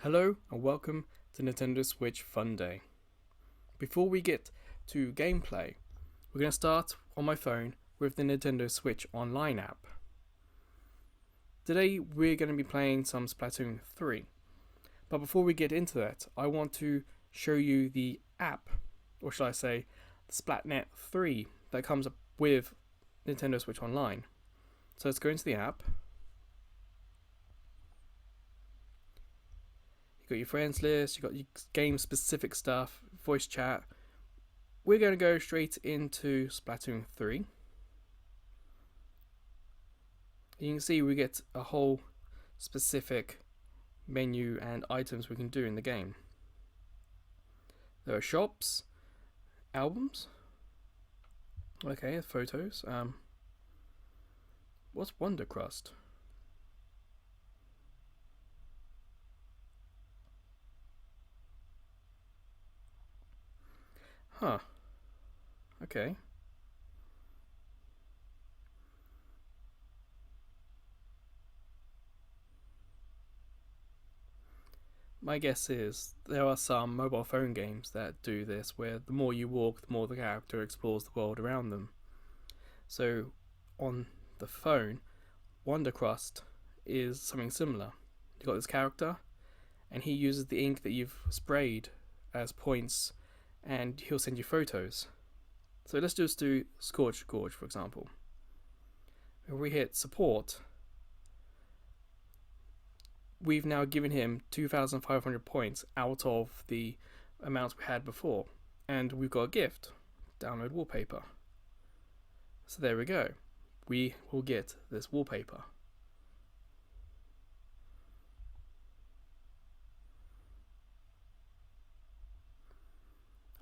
Hello and welcome to Nintendo Switch Funday. Before we get to gameplay, we're going to start on my phone with the Nintendo Switch Online app. Today we're going to be playing some Splatoon 3, but before we get into that, I want to show you the app, or should I say, the Splatnet 3 that comes up with Nintendo Switch Online. So let's go into the app. You've got your friends list, you've got your game specific stuff, voice chat. We're going to go straight into Splatoon 3. You can see we get a whole specific menu and items we can do in the game. There are shops, albums, okay, photos. What's Wonder Crust? Huh. Okay. My guess is there are some mobile phone games that do this, where the more you walk, the more the character explores the world around them. So, on the phone, Wonder Crust is something similar. You've got this character, and he uses the ink that you've sprayed as points, and he'll send you photos. So let's just do Scorched Gorge, for example. If we hit support, we've now given him 2,500 points out of the amounts we had before. And we've got a gift, download wallpaper. So there we go. We will get this wallpaper.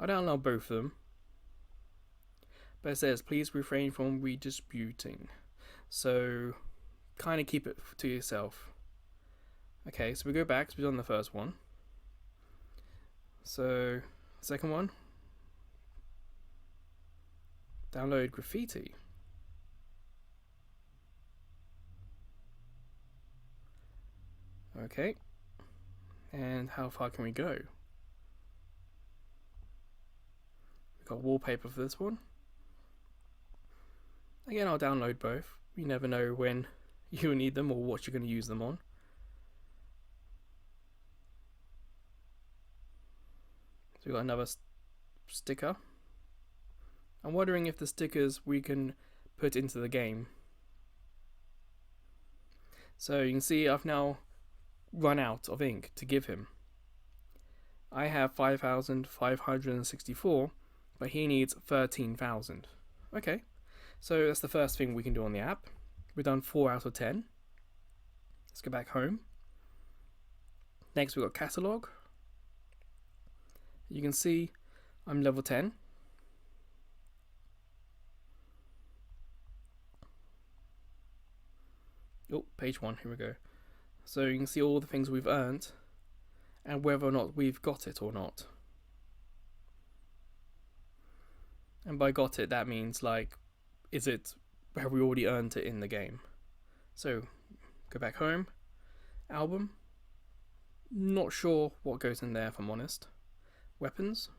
I'll download both of them. But it says, please refrain from redistributing. So, kind of keep it to yourself. Okay, so we go back, so we've done the first one. So, second one. Download graffiti. Okay. And how far can we go? We've got wallpaper for this one. Again, I'll download both. You never know when you'll need them or what you're going to use them on. So we've got another sticker. I'm wondering if the stickers we can put into the game. So you can see I've now run out of ink to give him. I have 5,564, but he needs 13,000. Okay. So that's the first thing we can do on the app. We've done 4 out of 10. Let's go back home. Next we've got catalog. You can see I'm level 10. Oh, page 1, here we go. So you can see all the things we've earned and whether or not we've got it or not. And by got it, that means like, have we already earned it in the game? So, go back home. Album. Not sure what goes in there, if I'm honest. Weapons.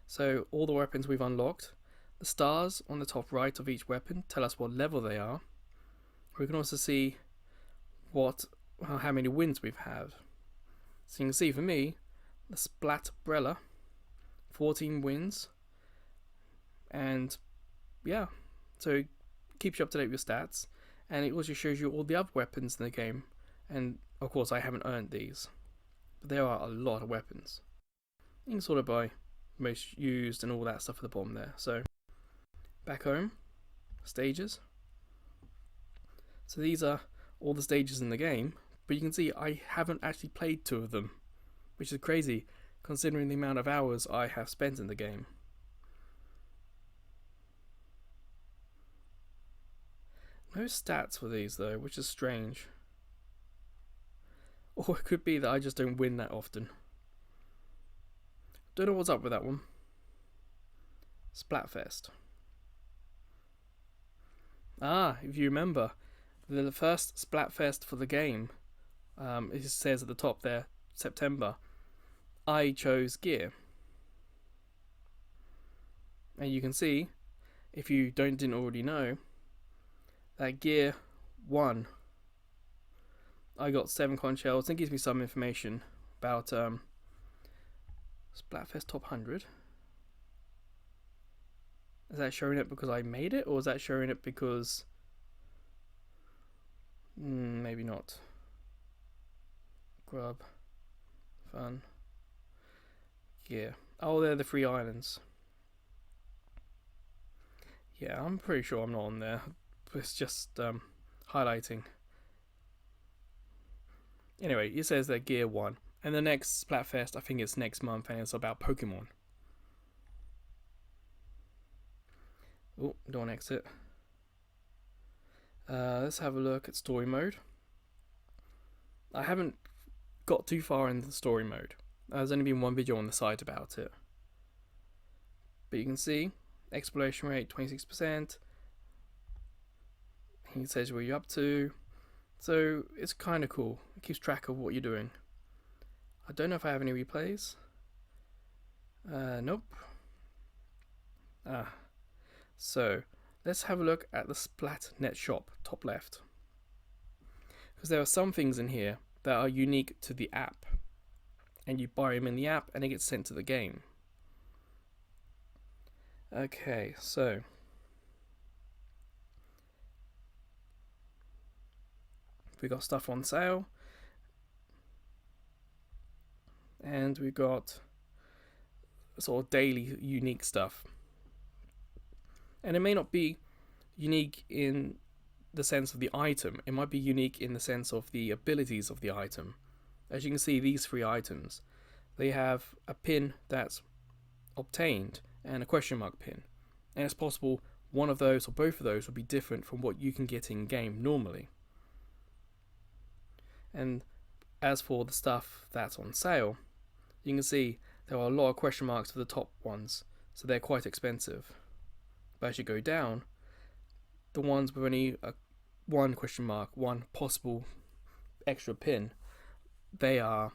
So, all the weapons we've unlocked. The stars on the top right of each weapon tell us what level they are. We can also see how many wins we've had. So you can see for me, the Splat Umbrella, 14 wins. And yeah, so it keeps you up to date with your stats, and it also shows you all the other weapons in the game. And of course, I haven't earned these, but there are a lot of weapons. You can sort of buy most used and all that stuff at the bottom there. So back home, stages. So these are all the stages in the game, but you can see I haven't actually played 2 of them, which is crazy considering the amount of hours I have spent in the game. No stats for these though, which is strange. Or it could be that I just don't win that often. Don't know what's up with that one. Splatfest. If you remember, the first Splatfest for the game It says at the top there, September. I chose gear. And you can see, if you didn't already know, that gear 1, I got 7 conch shells. It gives me some information about Splatfest Top 100. Is that showing it because I made it, or is that showing it because... maybe not. Grub. Fun. Gear. Oh, they're the 3 islands. Yeah, I'm pretty sure I'm not on there. It's just highlighting. Anyway, it says that gear 1. And the next Splatfest, I think it's next month, and it's about Pokemon. Oh, don't exit. Let's have a look at story mode. I haven't got too far in the story mode. There's only been one video on the site about it. But you can see, exploration rate 26%. He says where you're up to. So it's kind of cool. It keeps track of what you're doing. I don't know if I have any replays. Nope. So let's have a look at the Splatnet shop, top left. Because there are some things in here that are unique to the app. And you buy them in the app and it gets sent to the game. Okay, so we got stuff on sale. And we got sort of daily unique stuff. And it may not be unique in the sense of the item. It might be unique in the sense of the abilities of the item. As you can see, these 3 items, they have a pin that's obtained and a question mark pin. And it's possible one of those or both of those will be different from what you can get in game normally. And as for the stuff that's on sale, you can see there are a lot of question marks for the top ones, so they're quite expensive. But as you go down, the ones with only one question mark, one possible extra pin, they are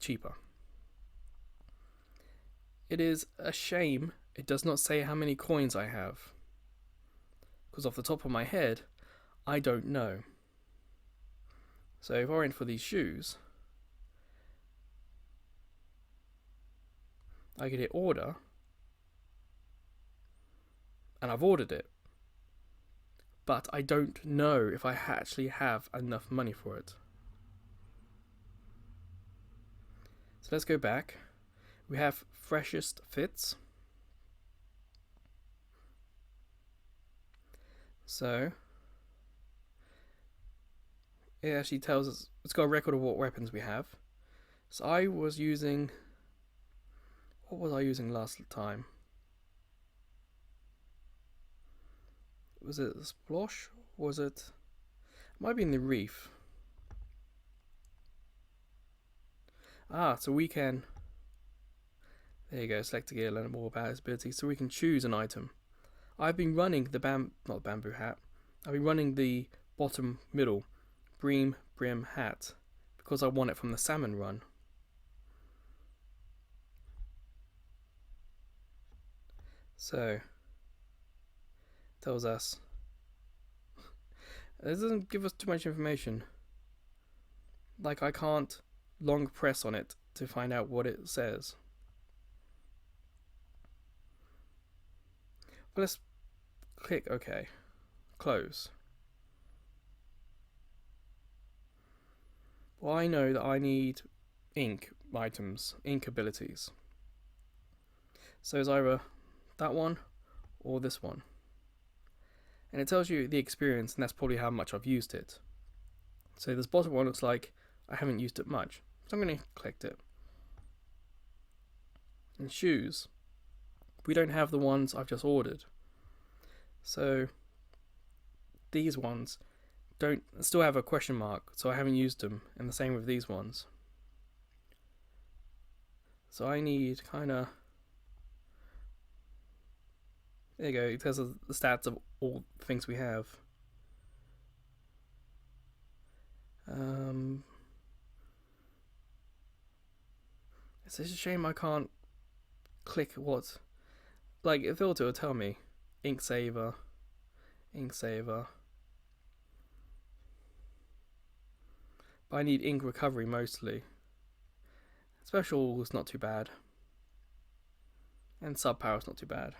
cheaper. It is a shame it does not say how many coins I have, because off the top of my head, I don't know. So if I went for these shoes, I could hit order, and I've ordered it, but I don't know if I actually have enough money for it. So let's go back. We have freshest fits. So it actually tells us, it's got a record of what weapons we have. So I was using, what was I using last time? Was it the Splosh? Was it? It might be in the Reef. So we can, there you go, select a gear, learn more about its abilities, so we can choose an item. I've been running the not bamboo hat, I've been running the bottom middle brim hat because I want it from the salmon run. So tells us, it doesn't give us too much information. Like, I can't long press on it to find out what it says. But let's click OK. Close. Well, I know that I need ink items, ink abilities. So it's either that one or this one. And it tells you the experience, and that's probably how much I've used it. So this bottom one looks like I haven't used it much. So I'm going to click it. In shoes, we don't have the ones I've just ordered. So these ones don't still have a question mark, so I haven't used them, and the same with these ones. So I need kind of, there you go, it tells us the stats of all the things we have. It's just a shame I can't click what. Like, if it will tell me ink saver, ink saver. But I need ink recovery mostly. Special is not too bad. And sub power is not too bad.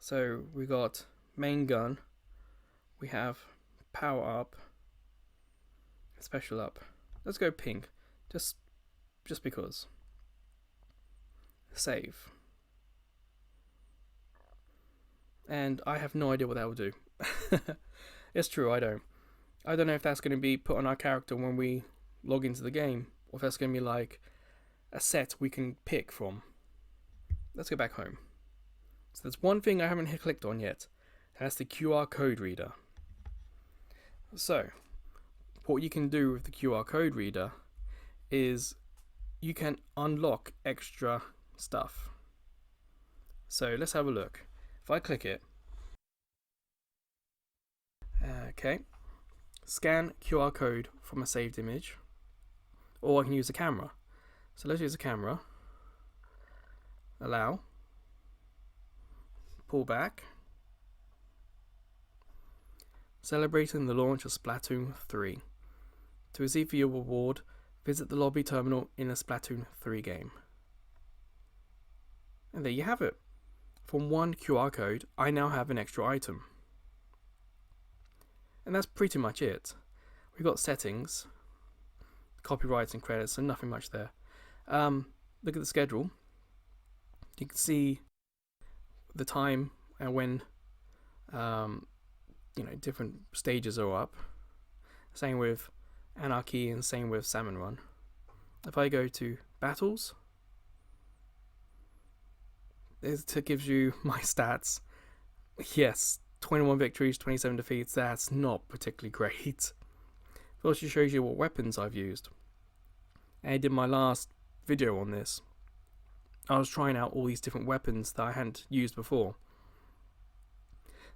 So we got main gun. We have power up. Special up. Let's go pink. Just because. Save. And I have no idea what that will do. It's true, I don't. I don't know if that's going to be put on our character when we log into the game, or if that's going to be like a set we can pick from. Let's go back home. So there's one thing I haven't clicked on yet, and that's the QR code reader. So, what you can do with the QR code reader is you can unlock extra stuff. So let's have a look. If I click it, okay, scan QR code from a saved image, or I can use a camera. So let's use a camera. Allow. Pull back. Celebrating the launch of Splatoon 3. To receive your reward, visit the lobby terminal in a Splatoon 3 game. And there you have it. From one QR code, I now have an extra item. And that's pretty much it. We've got settings, copyrights and credits, so nothing much there. Look at the schedule. You can see the time and when different stages are up. Same with Anarchy and same with Salmon Run. If I go to battles, it gives you my stats. Yes, 21 victories, 27 defeats. That's not particularly great. It also shows you what weapons I've used. And I did my last video on this. I was trying out all these different weapons that I hadn't used before.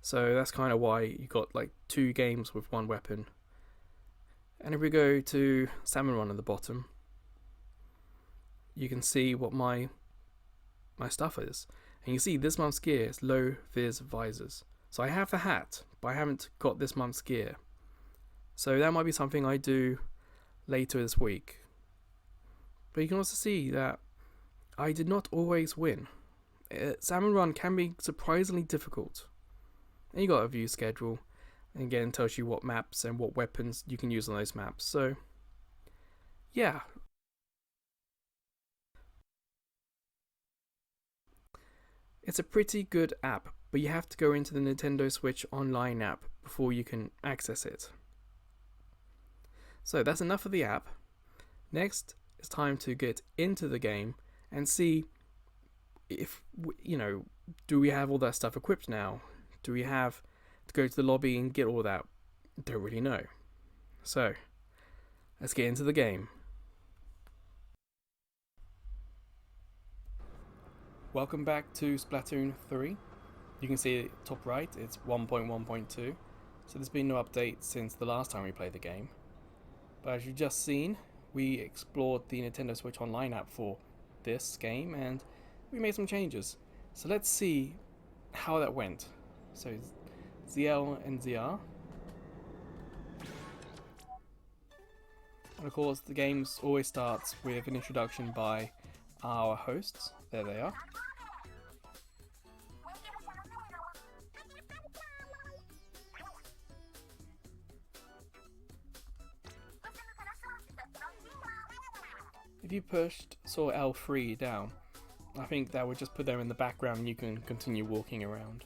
So that's kind of why you got like 2 games with 1 weapon. And if we go to Salmon Run at the bottom, you can see what my stuff is. And you see this month's gear is low vis visors. So I have the hat, but I haven't got this month's gear. So that might be something I do later this week. But you can also see that I did not always win. Salmon Run can be surprisingly difficult. And you got a view schedule, and again tells you what maps and what weapons you can use on those maps. So yeah. It's a pretty good app, but you have to go into the Nintendo Switch Online app before you can access it. So that's enough of the app. Next, it's time to get into the game and see if, do we have all that stuff equipped now? Do we have to go to the lobby and get all that? Don't really know. So, let's get into the game. Welcome back to Splatoon 3. You can see top right, it's 1.1.2. So there's been no update since the last time we played the game. But as you've just seen, we explored the Nintendo Switch Online app for this game and we made some changes. So let's see how that went. So ZL and ZR. And of course the game always starts with an introduction by our hosts. There they are. If you pushed L3 down, I think that would just put them in the background and you can continue walking around.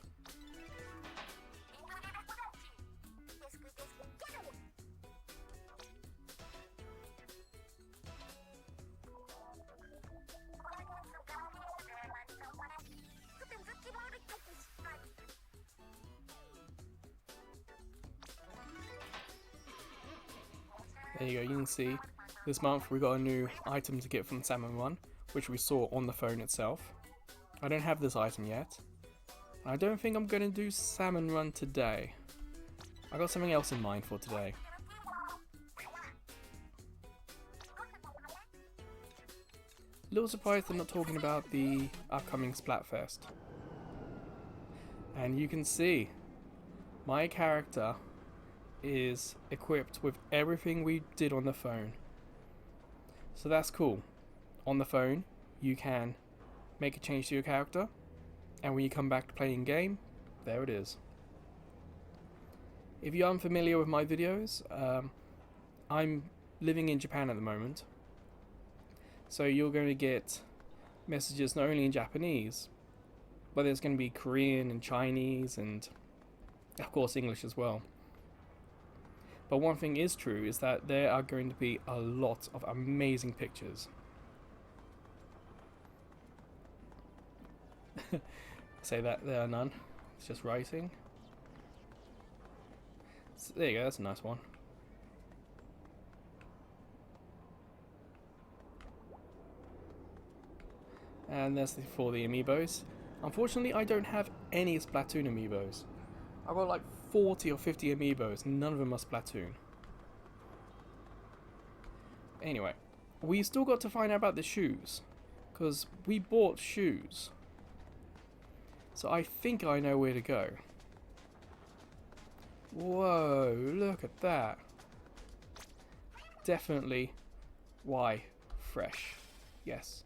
There you go, you can see this month we got a new item to get from Salmon Run, which we saw on the phone itself. I don't have this item yet. I don't think I'm going to do Salmon Run today. I got something else in mind for today. little surprised they're not talking about the upcoming Splatfest. And you can see my character is equipped with everything we did on the phone. So that's cool. On the phone, you can make a change to your character, and when you come back to playing game, there it is. If you're unfamiliar with my videos, I'm living in Japan at the moment, so you're going to get messages not only in Japanese, but there's going to be Korean and Chinese and of course English as well. But one thing is true, is that there are going to be a lot of amazing pictures. Say that there are none, it's just writing. So there you go, that's a nice one. And that's for the amiibos. Unfortunately, I don't have any Splatoon amiibos. I've got like 40 or 50 amiibos, none of them are Splatoon. Anyway, we still got to find out about the shoes, because we bought shoes. So I think I know where to go. Whoa, look at that. Definitely Y fresh. Yes.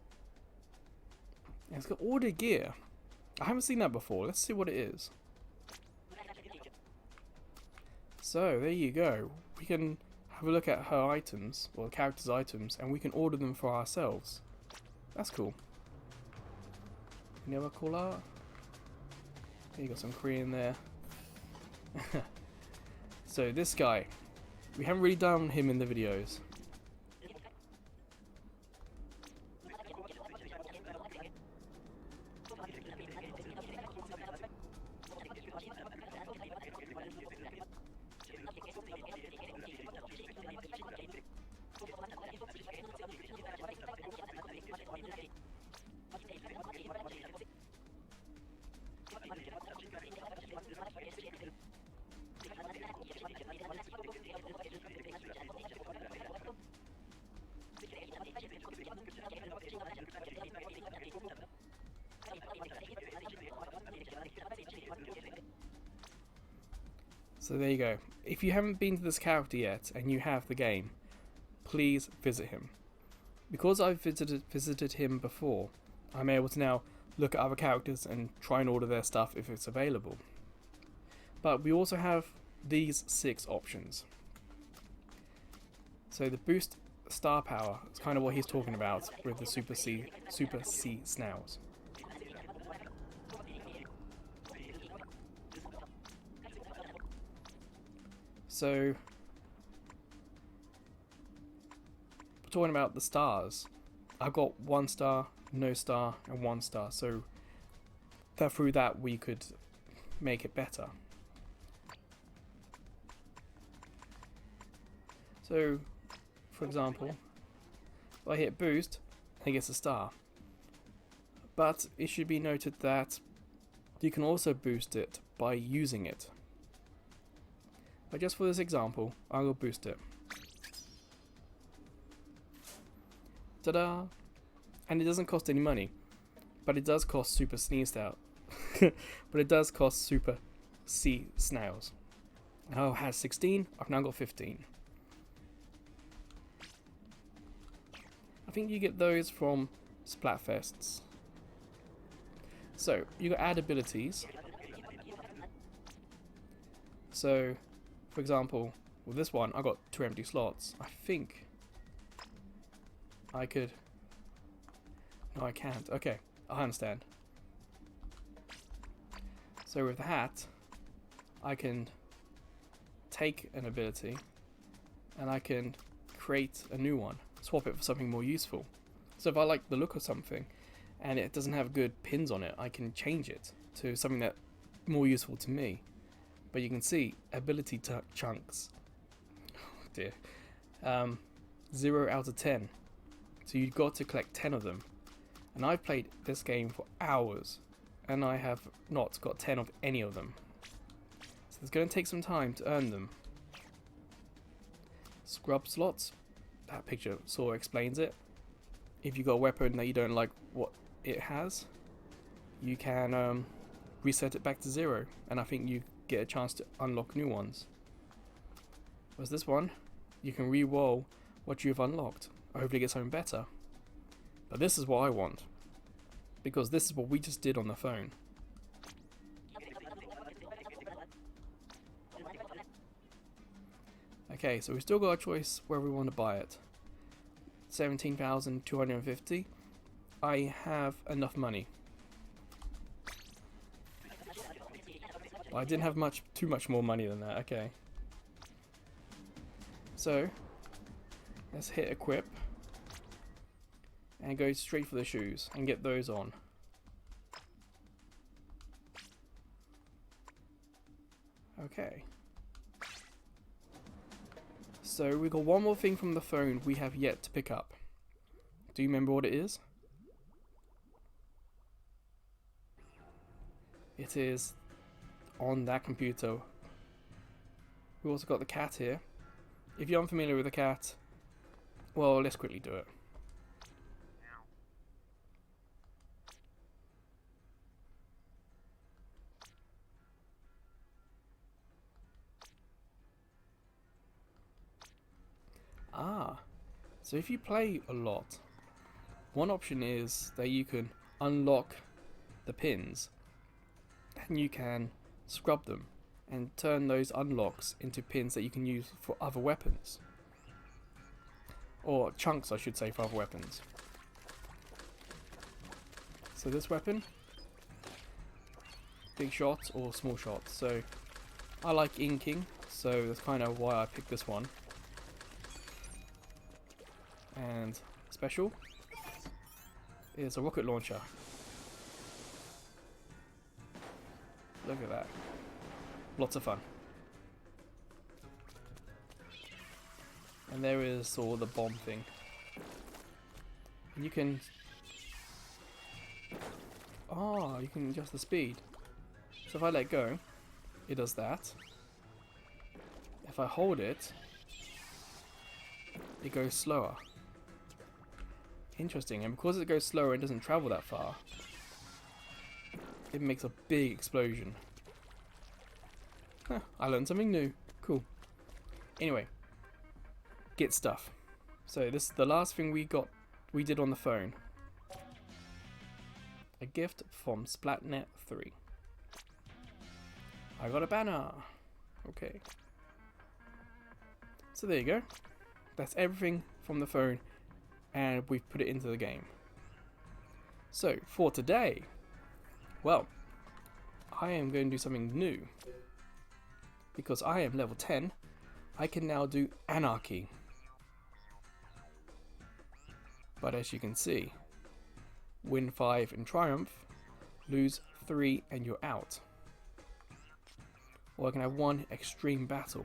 And it's got all the gear. I haven't seen that before. Let's see what it is. So there you go. We can have a look at her items, or the character's items, and we can order them for ourselves. That's cool. Any other cool art? You got some Korean there. So this guy, we haven't really done him in the videos. So there you go. If you haven't been to this character yet and you have the game, please visit him. Because I've visited him before, I'm able to now look at other characters and try and order their stuff if it's available. But we also have these 6 options. So the boost star power is kind of what he's talking about with the Super C Snails. So, talking about the stars, I've got 1 star, no star, and 1 star. So through that we could make it better. So, for example, if I hit boost, it gets a star. But it should be noted that you can also boost it by using it. But just for this example, I will boost it. Ta-da! And it doesn't cost any money, but it does cost Super Sneezed Out. But it does cost Super C Snails. Now it has 16, I've now got 15. I think you get those from Splatfests. So, you got add abilities. So, for example, with this one, I got 2 empty slots. I think I could... No, I can't. Okay, I understand. So with the hat, I can take an ability and I can create a new one. Swap it for something more useful. So if I like the look of something and it doesn't have good pins on it, I can change it to something that's more useful to me. But you can see ability chunks. Oh dear. 0 out of 10. So you've got to collect 10 of them. And I've played this game for hours and I have not got 10 of any of them. So it's going to take some time to earn them. Scrub slots. That picture sort of explains it. if you've got a weapon that you don't like what it has, you can reset it back to 0, and I think you get a chance to unlock new ones. Whereas this one, you can re-roll what you've unlocked, or hopefully get something better. But this is what I want, because this is what we just did on the phone. Okay, so we've still got a choice where we want to buy it. 17,250. I have enough money. I didn't have too much more money than that. Okay. So let's hit equip and go straight for the shoes and get those on. Okay. So we got one more thing from the phone we have yet to pick up. Do you remember what it is? It is on that computer. We also got the cat here. If you're unfamiliar with the cat, well, let's quickly do it. So if you play a lot, one option is that you can unlock the pins and you can scrub them and turn those unlocks into pins that you can use for other weapons, or chunks I should say, for other weapons. So this weapon, big shot or small shot, so I like inking, so that's kind of why I picked this one. And special is a rocket launcher. Look at that. Lots of fun. And there is all the bomb thing. And you can... oh, you can adjust the speed. So if I let go, it does that. If I hold it, it goes slower. Interesting, and because it goes slower and doesn't travel that far, it makes a big explosion. Huh, I learned something new. Cool. Anyway, get stuff. So this is the last thing we did on the phone. A gift from Splatnet 3. I got a banner. Okay. So there you go. That's everything from the phone, and we've put it into the game. So for today, well, I am going to do something new. Because I am level 10, I can now do Anarchy. But as you can see, win 5 in Triumph, lose 3 and you're out. Or I can have 1 extreme battle.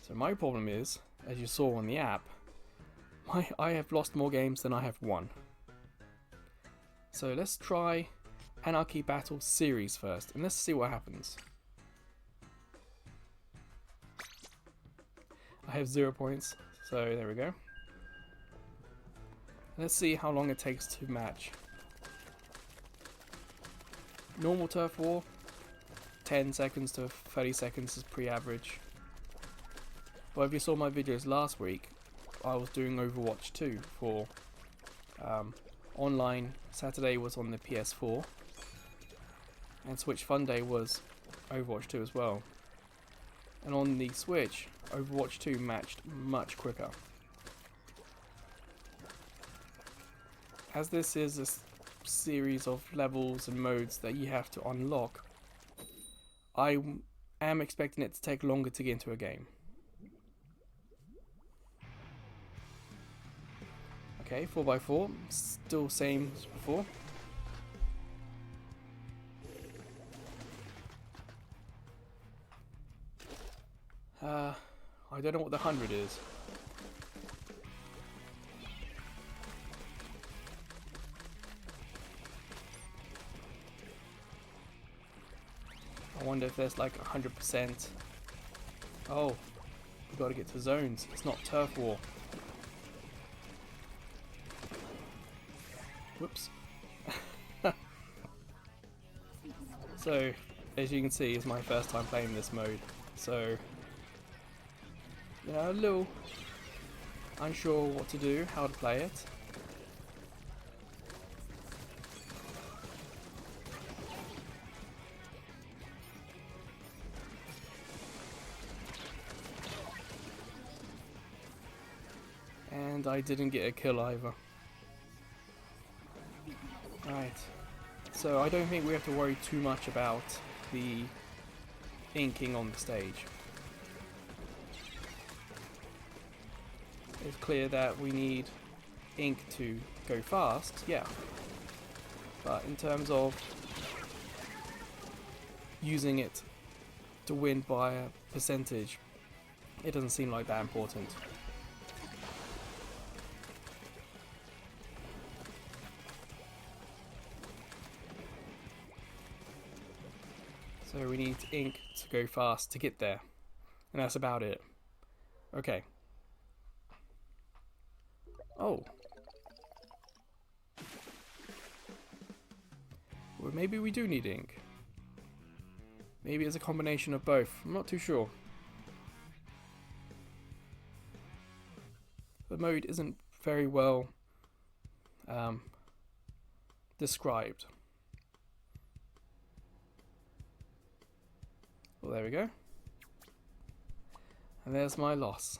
So my problem is, as you saw on the app, I have lost more games than I have won. So let's try Anarchy Battle Series first, and let's see what happens. I have 0 points, so there we go. Let's see how long it takes to match. Normal turf war, 10 seconds to 30 seconds is pre-average. But if you saw my videos last week, I was doing Overwatch 2 for online. Saturday was on the PS4, and Switch Funday was Overwatch 2 as well. And on the Switch, Overwatch 2 matched much quicker. As this is a series of levels and modes that you have to unlock, I am expecting it to take longer to get into a game. Okay, 4x4, still same as before. I don't know what the 100 is. I wonder if there's like 100%. Oh, we gotta get to zones. It's not turf war. Whoops. So, as you can see, it's my first time playing this mode. So, you know, a little unsure what to do, how to play it. And I didn't get a kill either. Right. So I don't think we have to worry too much about the inking on the stage. It's clear that we need ink to go fast, yeah. But in terms of using it to win by a percentage, it doesn't seem like that important. So we need ink to go fast to get there. And that's about it. Okay. Oh. Well, maybe we do need ink. Maybe it's a combination of both. I'm not too sure. The mode isn't very well described. Well, there we go. And there's my loss.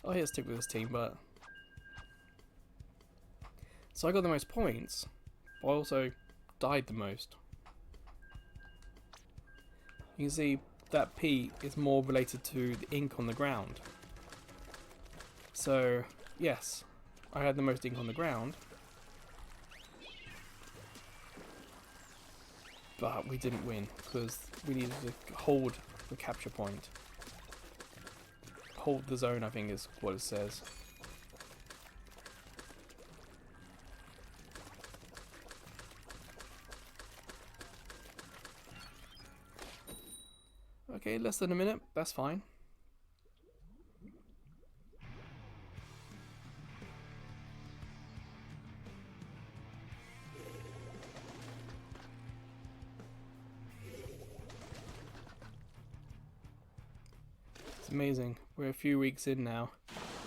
I'll here stick with this team, but... So I got the most points, but I also died the most. You can see that P is more related to the ink on the ground. So, yes, I had the most ink on the ground. But we didn't win, because we needed to hold the capture point. Hold the zone, I think is what it says. Okay, less than a minute, that's fine. It's amazing. We're a few weeks in now,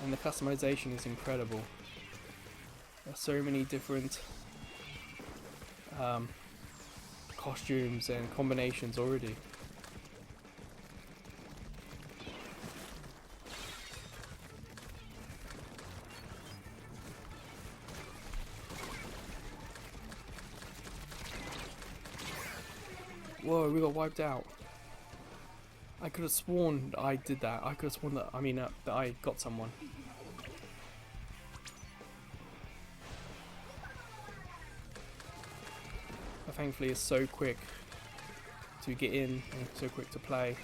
and the customization is incredible. There's so many different costumes and combinations already. Whoa, we got wiped out. I could have sworn I did that. I could have sworn that, that I got someone. But thankfully it's so quick to get in and so quick to play.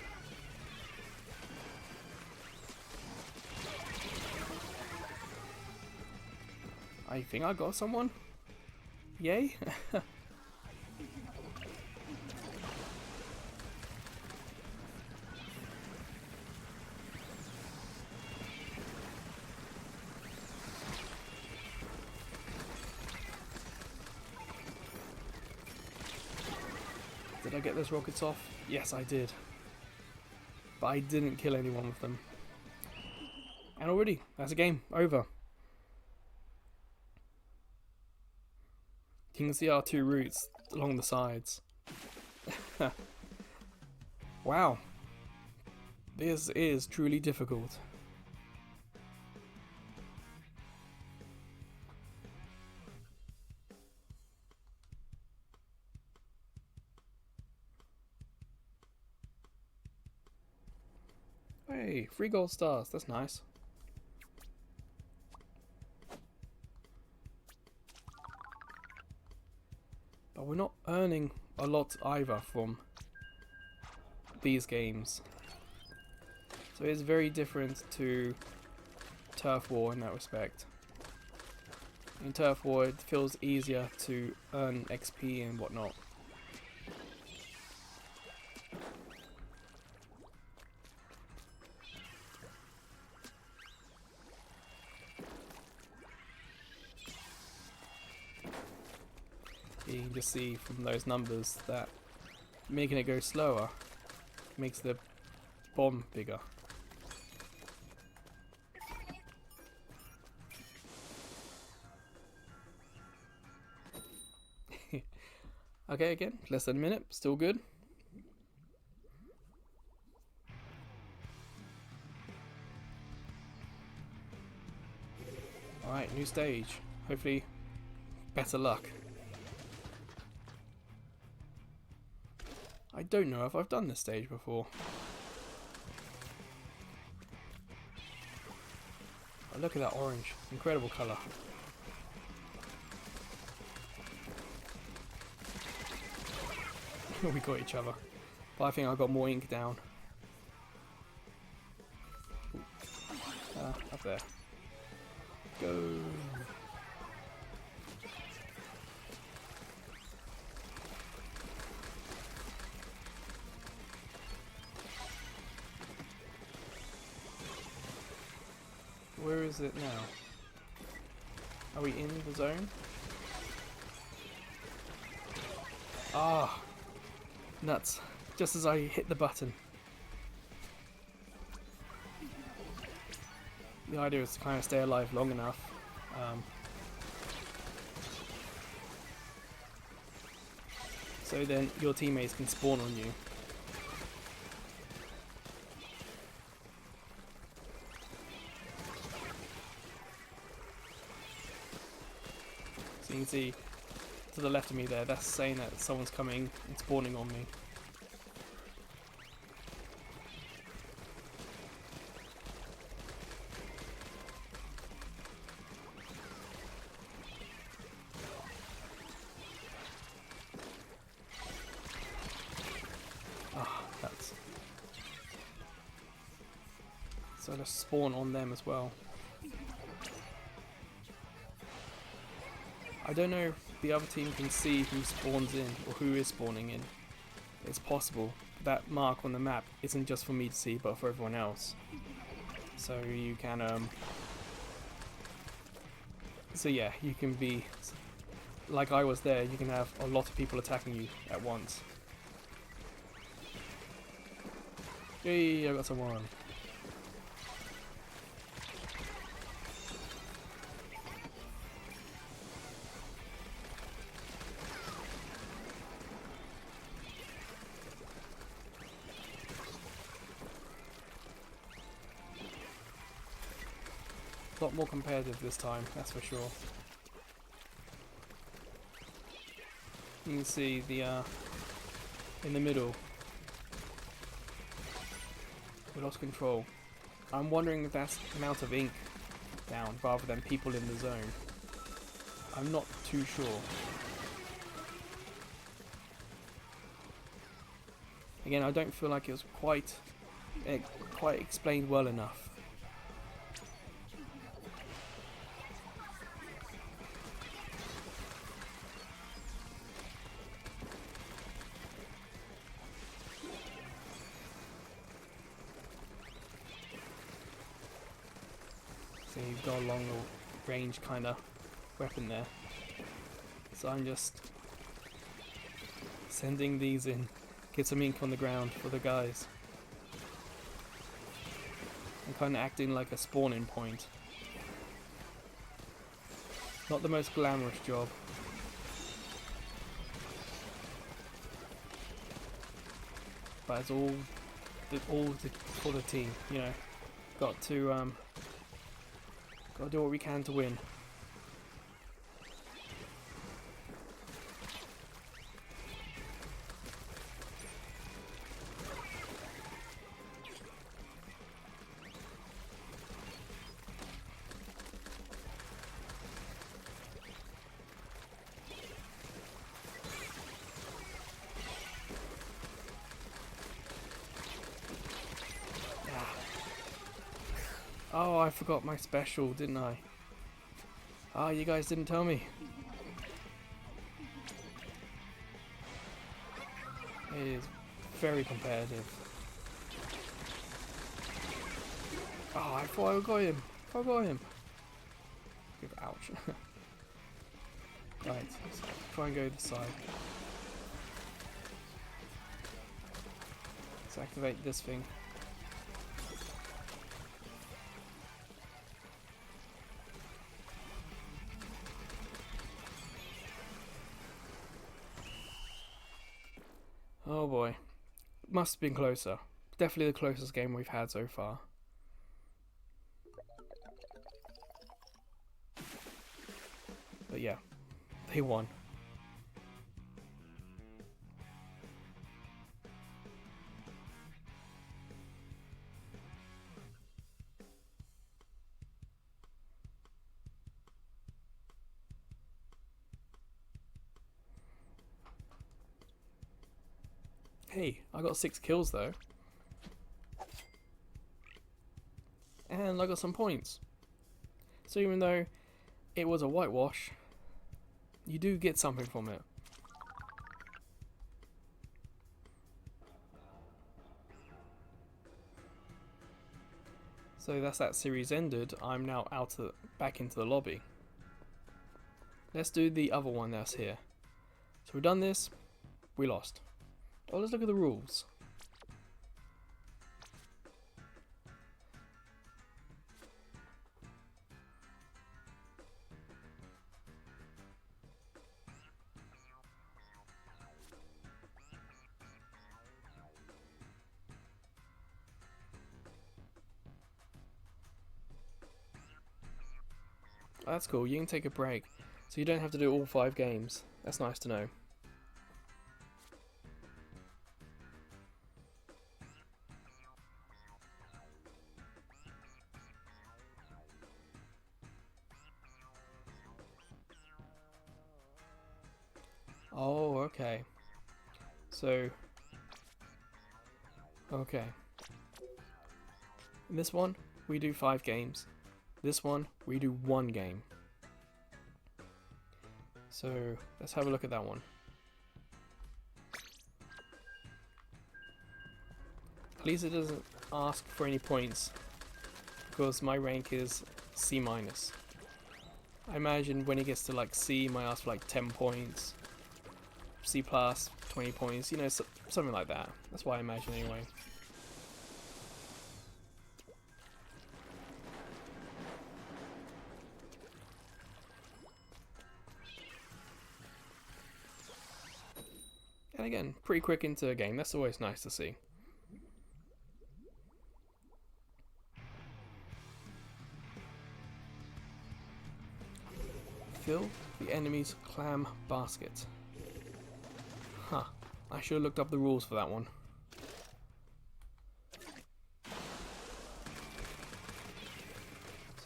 I think I got someone. Yay. Did I get those rockets off? Yes, I did. But I didn't kill anyone with them. And already, that's a game. Over. You can see our two routes along the sides. Wow. This is truly difficult. Hey, 3 gold stars, that's nice. But we're not earning a lot either from these games. So it's very different to Turf War in that respect. In Turf War it feels easier to earn XP and whatnot. You can just see from those numbers that making it go slower makes the bomb bigger. Okay, again, less than a minute, still good. Alright, new stage. Hopefully, better luck. I don't know if I've done this stage before. Oh, look at that orange. Incredible colour. We got each other. But I think I got more ink down. Up there. Go. Where is it now? Are we in the zone? Ah, nuts. Just as I hit the button. The idea is to kind of stay alive long enough. So then your teammates can spawn on you. So you can see to the left of me there, that's saying that someone's coming and spawning on me. So let's spawn on them as well. I don't know if the other team can see who spawns in or who is spawning in. It's possible. That mark on the map isn't just for me to see but for everyone else. So you can so yeah, you can be like I was there, you can have a lot of people attacking you at once. Yay, I got someone. A lot more competitive this time, that's for sure. You can see the in the middle. We lost control. I'm wondering if that's the amount of ink down rather than people in the zone. I'm not too sure. Again, I don't feel like it was quite explained well enough. So you've got a long range kind of weapon there. So I'm just sending these in. Get some ink on the ground for the guys. I'm kind of acting like a spawning point. Not the most glamorous job. But it's all for the team, you know. Got to do what we can to win. Oh, I forgot my special, didn't I? Ah, you guys didn't tell me. It is very competitive. Oh, I thought I got him. I got him. Ouch. Right, let's try and go this side. Let's activate this thing. Oh boy. Must have been closer. Definitely the closest game we've had so far. But yeah, they won. Hey, I got 6 kills though. And I got some points. So even though it was a whitewash, you do get something from it. So that's that series ended. I'm now back into the lobby. Let's do the other one that's here. So we've done this, we lost. Oh, let's look at the rules. Oh, that's cool, you can take a break. So you don't have to do all 5 games. That's nice to know. Oh, okay. So, okay. In this one, we do 5 games. This one, we do 1 game. So, let's have a look at that one. At least it doesn't ask for any points, because my rank is C-. I imagine when it gets to like C, it might ask for like 10 points. C+, 20 points, you know, something like that. That's what I imagine anyway. And again, pretty quick into a game. That's always nice to see. Fill the enemy's clam basket. Huh. I should have looked up the rules for that one.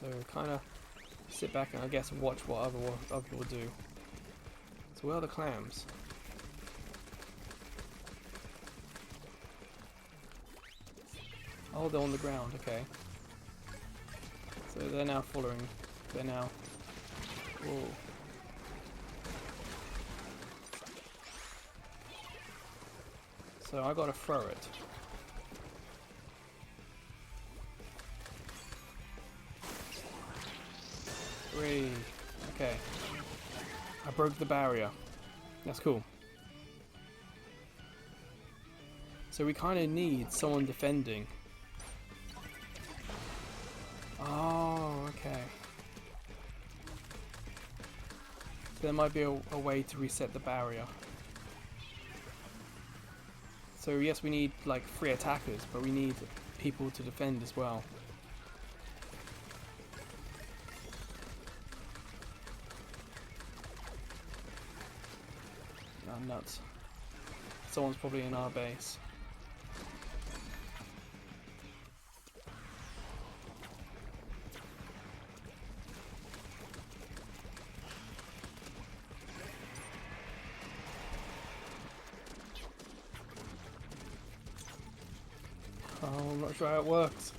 So kind of sit back and I guess watch what other people do. So where are the clams? Oh, they're on the ground, okay. So they're now following. They're now... Whoa. So I gotta throw it. Three. Okay. I broke the barrier. That's cool. So we kind of need someone defending. Oh, okay. So there might be a way to reset the barrier. So yes, we need like 3 attackers, but we need people to defend as well. Oh, nuts. Someone's probably in our base. Oh, I'm not sure how it works.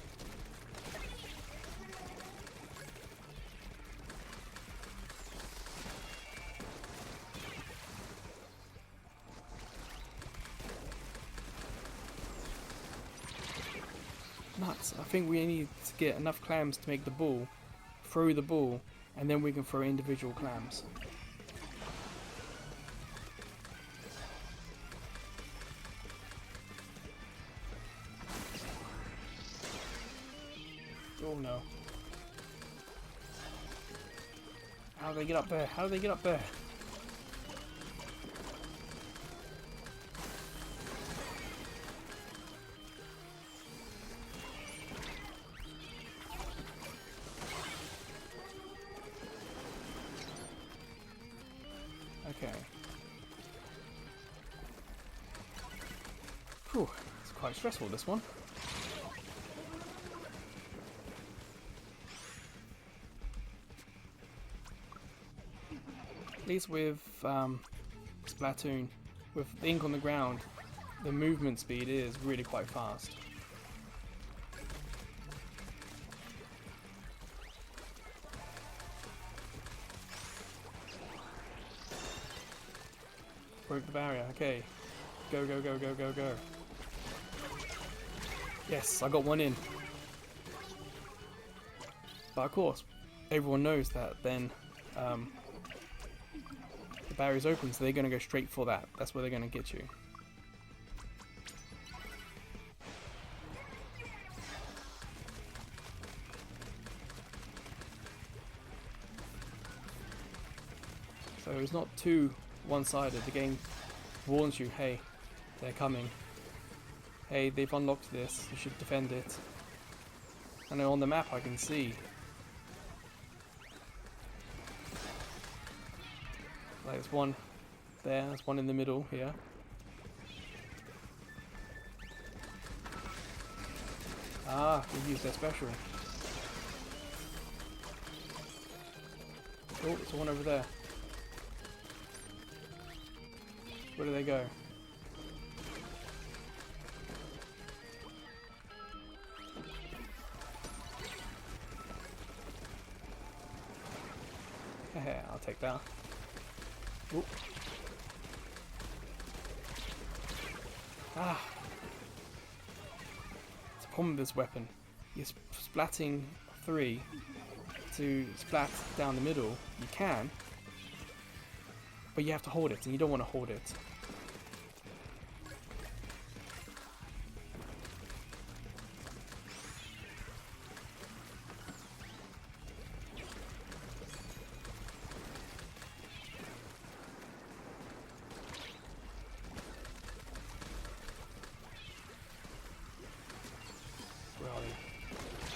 Nuts. I think we need to get enough clams to make the ball, throw the ball, and then we can throw individual clams. Oh no. How do they get up there? How do they get up there? Okay. Whew, it's quite stressful, this one. At least with Splatoon, with the ink on the ground, the movement speed is really quite fast. Broke the barrier, okay. Go, go, go, go, go, go. Yes, I got one in. But of course, everyone knows that then the barrier's open, so they're going to go straight for that. That's where they're going to get you. So it's not too one-sided. The game warns you, hey, they're coming. Hey, they've unlocked this, you should defend it. And on the map I can see. Like there's one there, there's one in the middle here. Ah, we used their special. Oh, there's one over there. Where do they go? I'll take that. Ooh. Ah! It's a problem with this weapon. You're splatting 3 to splat down the middle. You can, but you have to hold it, and you don't want to hold it.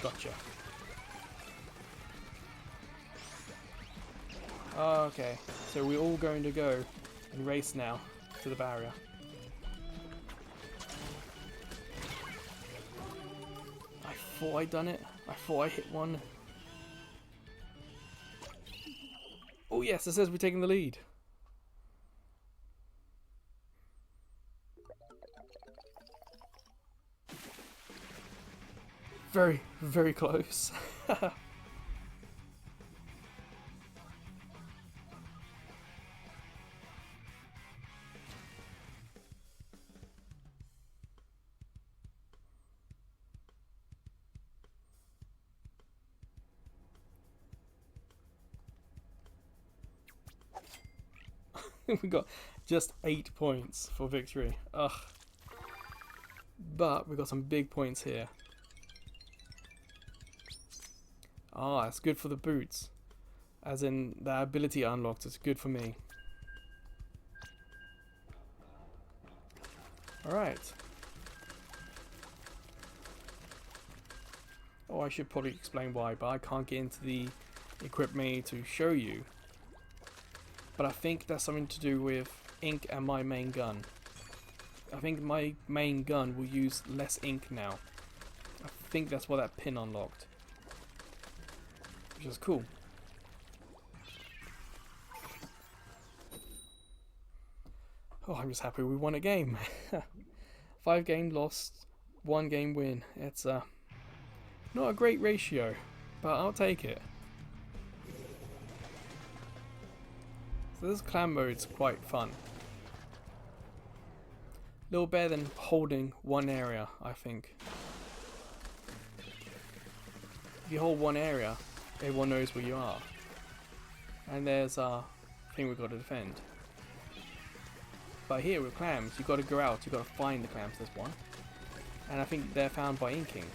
Gotcha. Okay, so we're all going to go and race now to the barrier. I thought I'd done it. I thought I hit one. Oh yes, it says we're taking the lead. Very, very close. We got just 8 points for victory. Ugh. But we got some big points here. Ah, it's good for the boots. As in, the ability unlocked is good for me. Alright. Oh, I should probably explain why, but I can't get into the equip menu to show you. But I think that's something to do with ink and my main gun. I think my main gun will use less ink now. I think that's why that pin unlocked. Which is cool. Oh, I'm just happy we won a game. 5 game lost, 1 game win. It's not a great ratio, but I'll take it. So this clan mode's quite fun. A little better than holding one area, I think. If you hold one area, everyone knows where you are. And there's our thing we've got to defend. But here with clams, you've got to go out, you've got to find the clams, there's one. And I think they're found by inking.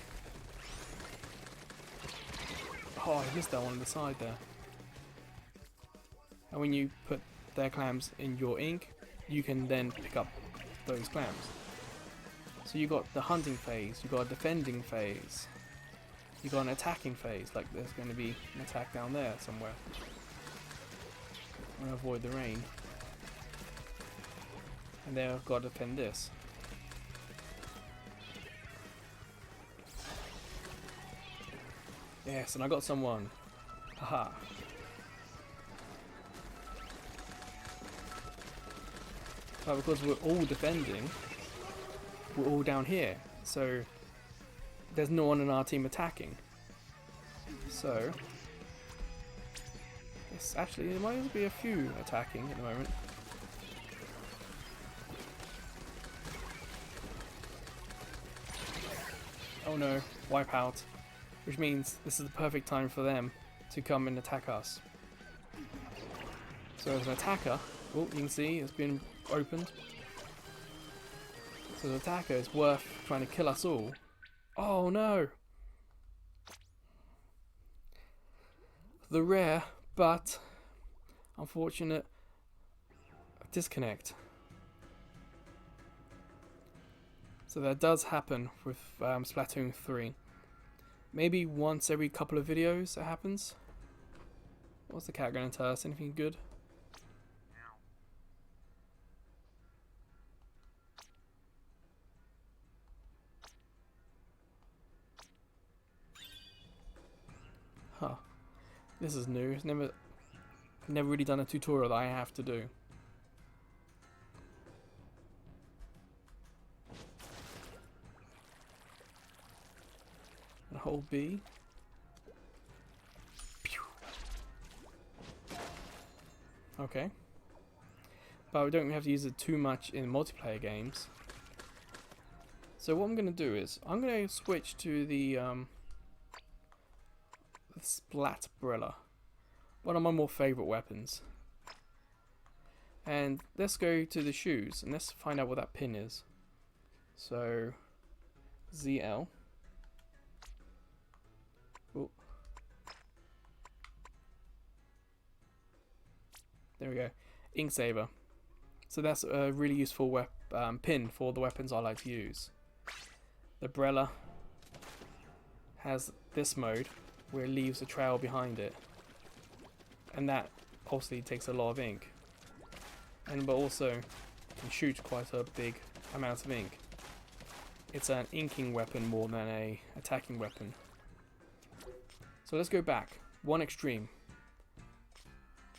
Oh, I missed that one on the side there. And when you put their clams in your ink, you can then pick up those clams. So you got the hunting phase, you got a defending phase, you got an attacking phase, like there's going to be an attack down there somewhere. I'm going to avoid the rain. And then I've got to defend this. Yes, and I got someone. Haha. But because we're all defending, we're all down here. So there's no one in our team attacking. So it's actually, there might be a few attacking at the moment. Oh no, wipe out. Which means this is the perfect time for them to come and attack us. So as an attacker, oh, you can see it's been opened. So the attacker is worth trying to kill us all. Oh no! The rare but unfortunate disconnect. So that does happen with Splatoon 3. Maybe once every couple of videos it happens. What's the cat going to tell us? Anything good? Huh. This is new. It's never really done a tutorial that I have to do. And hold B. Okay. But we don't have to use it too much in multiplayer games. So what I'm going to do is, I'm going to switch to the Splatbrella. One of my more favourite weapons. And let's go to the shoes and let's find out what that pin is. So ZL. Oh. There we go. Ink saver. So that's a really useful pin for the weapons I like to use. The Brella has this mode where it leaves a trail behind it, and that obviously takes a lot of ink, but also can shoot quite a big amount of ink. It's an inking weapon more than a attacking weapon. So let's go back one extreme.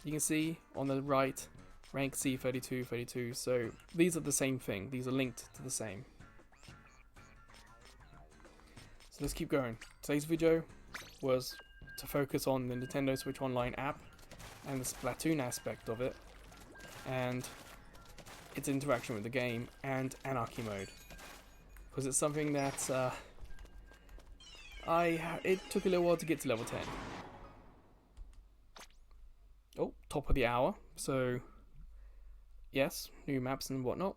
You can see on the right rank C32, 32, so these are the same thing, these are linked to the same. So let's keep going. Today's video was to focus on the Nintendo Switch Online app and the Splatoon aspect of it, and its interaction with the game and Anarchy mode, because it's something that it took a little while to get to level 10. Oh, top of the hour, so yes, new maps and whatnot.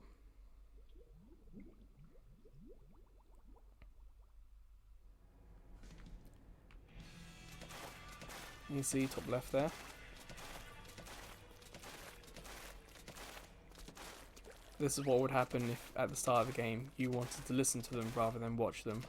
You can see top left there. This is what would happen if at the start of the game you wanted to listen to them rather than watch them.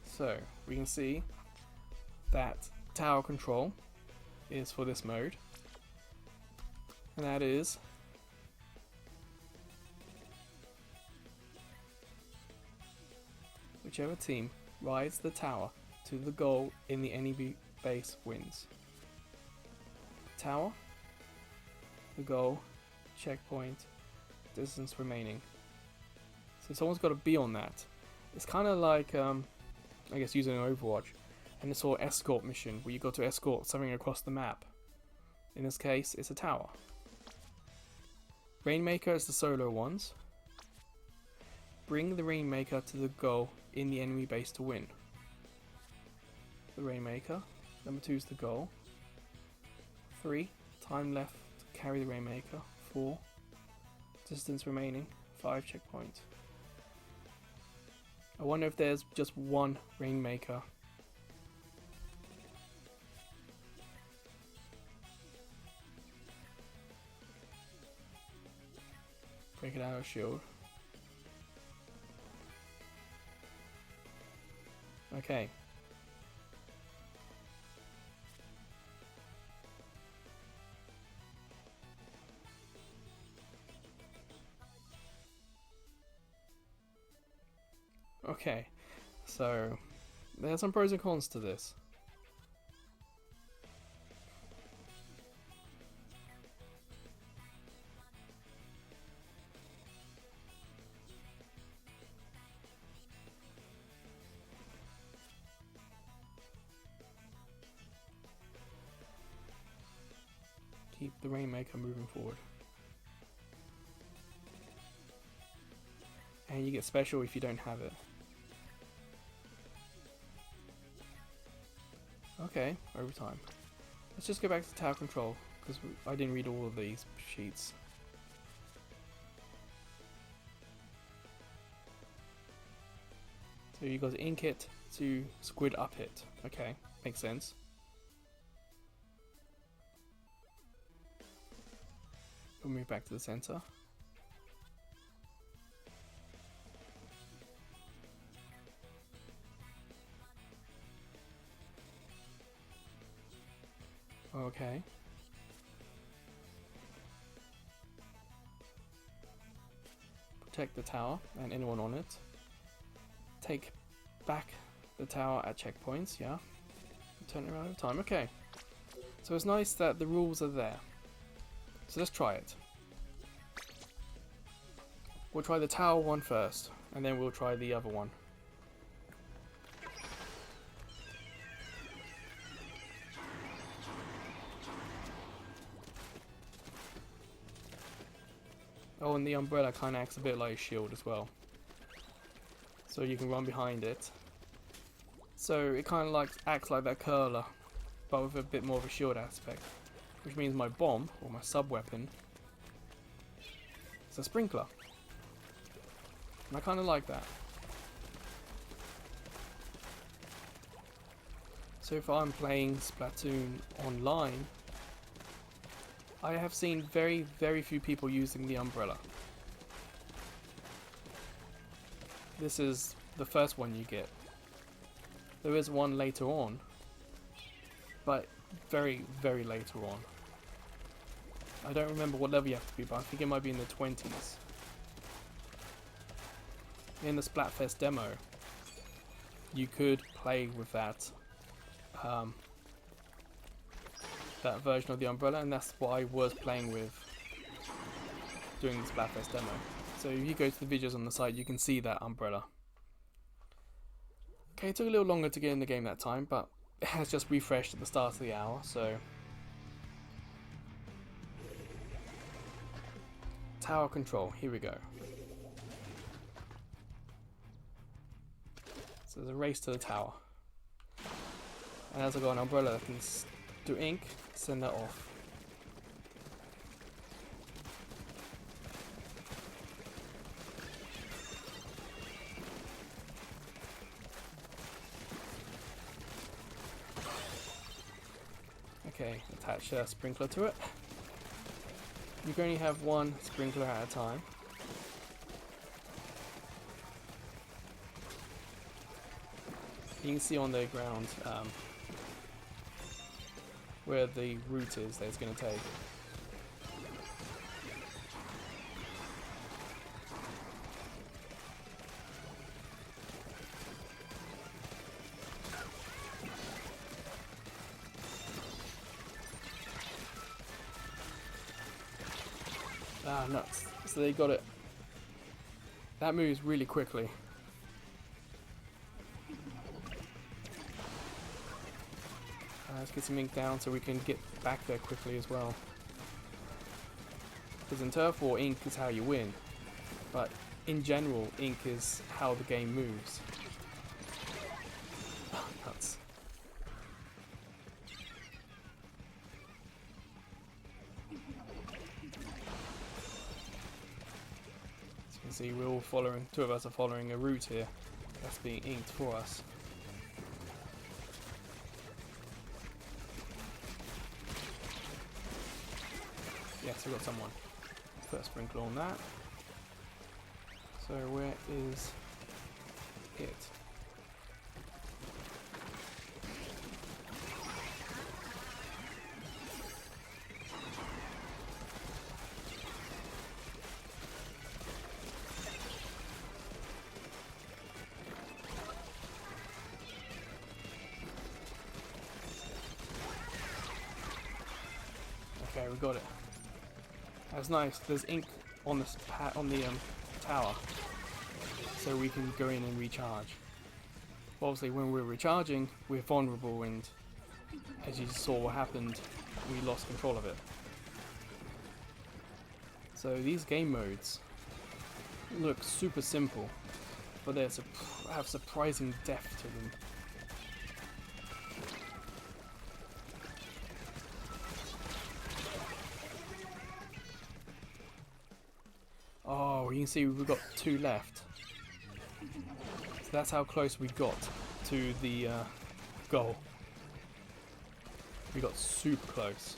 So we can see that tower control is for this mode, and that is whichever team rides the tower to the goal in the NEB base wins. Tower, the goal, checkpoint, distance remaining. So someone's got to be on that. It's kind of like I guess using an Overwatch, and it's sort of escort mission where you got to escort something across the map. In this case, it's a tower. Rainmaker is the solo ones. Bring the Rainmaker to the goal in the enemy base to win. The Rainmaker. Number 2 is the goal. 3. Time left to carry the Rainmaker. 4. Distance remaining. 5 checkpoint. I wonder if there's just one Rainmaker. Break it out of shield. Okay. Okay, so there's some pros and cons to this. Keep the Rainmaker moving forward. And you get special if you don't have it. Okay, overtime. Let's just go back to tower control, because I didn't read all of these sheets. So you got to ink it to squid up it. Okay, makes sense. We'll move back to the center. Okay. Protect the tower and anyone on it. Take back the tower at checkpoints, yeah. Turn it around over time, okay. So it's nice that the rules are there. So let's try it. We'll try the tower one first, and then we'll try the other one. Oh, and the umbrella kind of acts a bit like a shield as well. So you can run behind it. So it kind of like acts like that curler, but with a bit more of a shield aspect. Which means my bomb, or my sub-weapon, is a sprinkler. And I kind of like that. So if I'm playing Splatoon online, I have seen very, very few people using the umbrella. This is the first one you get. There is one later on, but very, very later on. I don't remember what level you have to be, but I think it might be in the 20s. In the Splatfest demo, you could play with that that version of the umbrella, and that's what I was playing with doing the Splatfest demo. So if you go to the videos on the site, you can see that umbrella. Okay, it took a little longer to get in the game that time, but it has just refreshed at the start of the hour, so... Tower control, here we go. So there's a race to the tower. And as I got an umbrella, I can do ink, send that off. Okay, attach a sprinkler to it. You can only have one sprinkler at a time. You can see on the ground where the route is that it's going to take. Ah, nuts. So they got it. That moves really quickly. Let's get some ink down so we can get back there quickly as well. Because in Turf War, ink is how you win. But in general, ink is how the game moves. Nuts. As you can see, we're all following, two of us are following a route here that's being inked for us. Yes, we got someone. First sprinkle on that. So where is it? Okay, we got it. That's nice. There's ink on the tower, so we can go in and recharge. Obviously, when we're recharging, we're vulnerable, and as you saw what happened, we lost control of it. So these game modes look super simple, but they have surprising depth to them. Oh, you can see we've got 2 left. So that's how close we got to the goal. We got super close.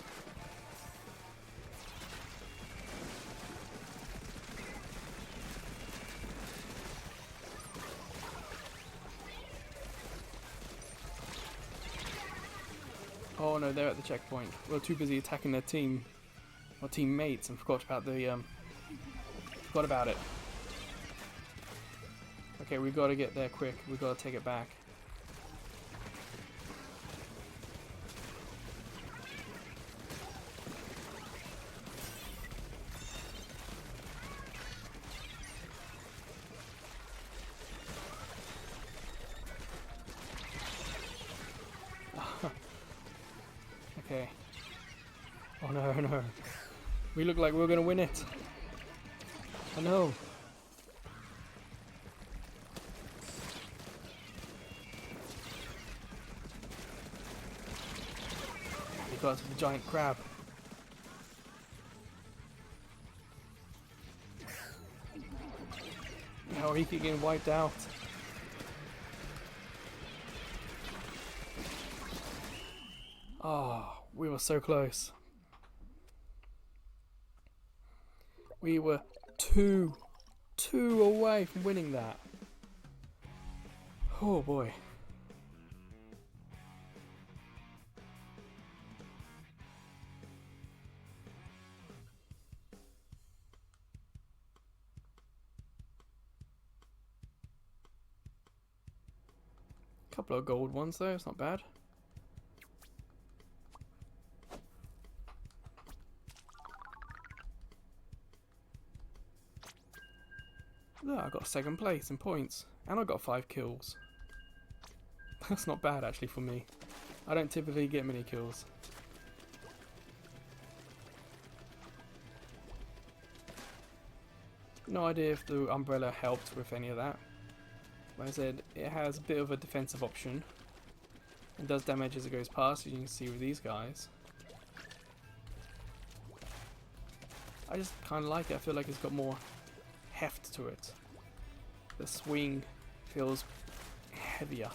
Oh no, they're at the checkpoint. We're too busy attacking their team, our teammates, and forgot about the forgot about it. Okay, we gotta get there quick. We gotta take it back. Okay. Oh no, no. We look like we're gonna win it. Oh no. We got to the giant crab. How he keep getting wiped out. Oh, we were so close. We were two away from winning that. Oh boy. Couple of gold ones though, it's not bad. Look, I got 2nd place in points, and I got 5 kills. That's not bad actually for me. I don't typically get many kills. No idea if the umbrella helped with any of that. Like I said, it has a bit of a defensive option. It does damage as it goes past, as you can see with these guys. I just kind of like it. I feel like it's got more heft to it. The swing feels heavier.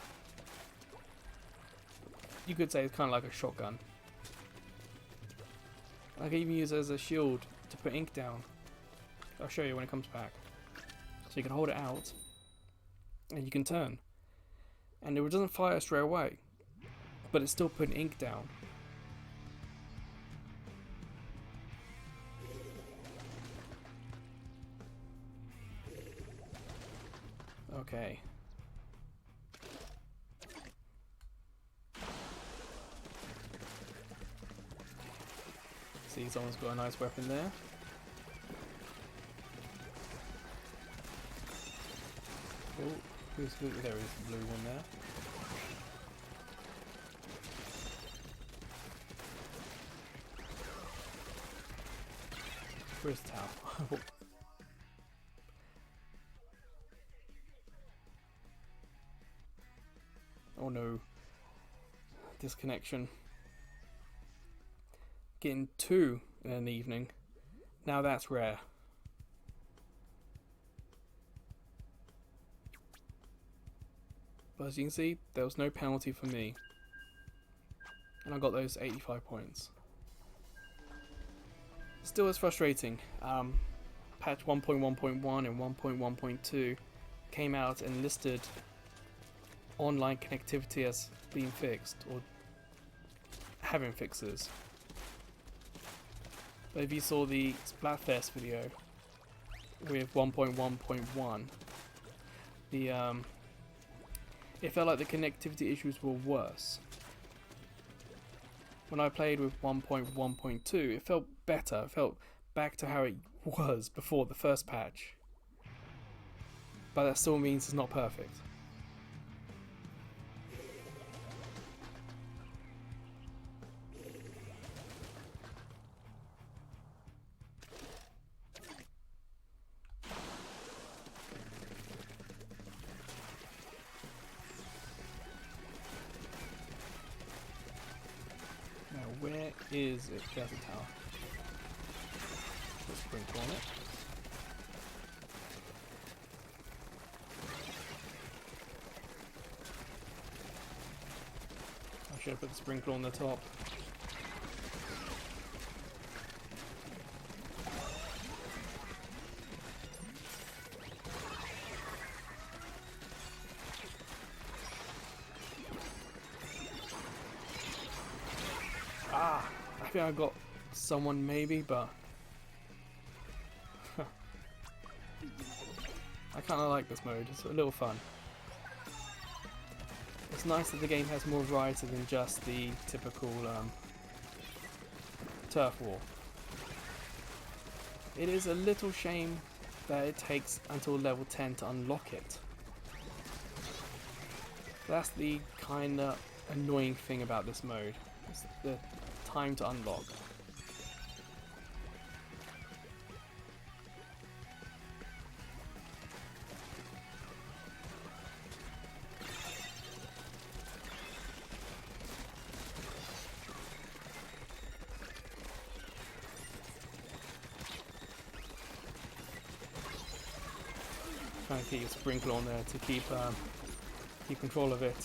You could say it's kind of like a shotgun. I can even use it as a shield to put ink down. I'll show you when it comes back. So you can hold it out and you can turn, and it doesn't fire straight away, but it's still putting ink down. Okay. See, someone's got a nice weapon there. Oh, there is the blue one there. Where's the tower? Oh no. Disconnection. Getting 2 in an evening. Now that's rare. But as you can see, there was no penalty for me. And I got those 85 points. Still is frustrating. Patch 1.1.1 and 1.1.2 came out and listed online connectivity as being fixed or having fixes. But if you saw the Splatfest video with 1.1.1, it felt like the connectivity issues were worse. When I played with 1.1.2, it felt better. It felt back to how it was before the first patch. But that still means it's not perfect. Now, where is it? There's a tower. Let's sprinkle on it. I should have put the sprinkler on the top. Ah, I think I got someone maybe, but I kind of like this mode. It's a little fun. It's nice that the game has more variety than just the typical turf war. It is a little shame that it takes until level 10 to unlock it. That's the kind of annoying thing about this mode. It's the time to unlock. Trying to keep a sprinkle on there to keep control of it.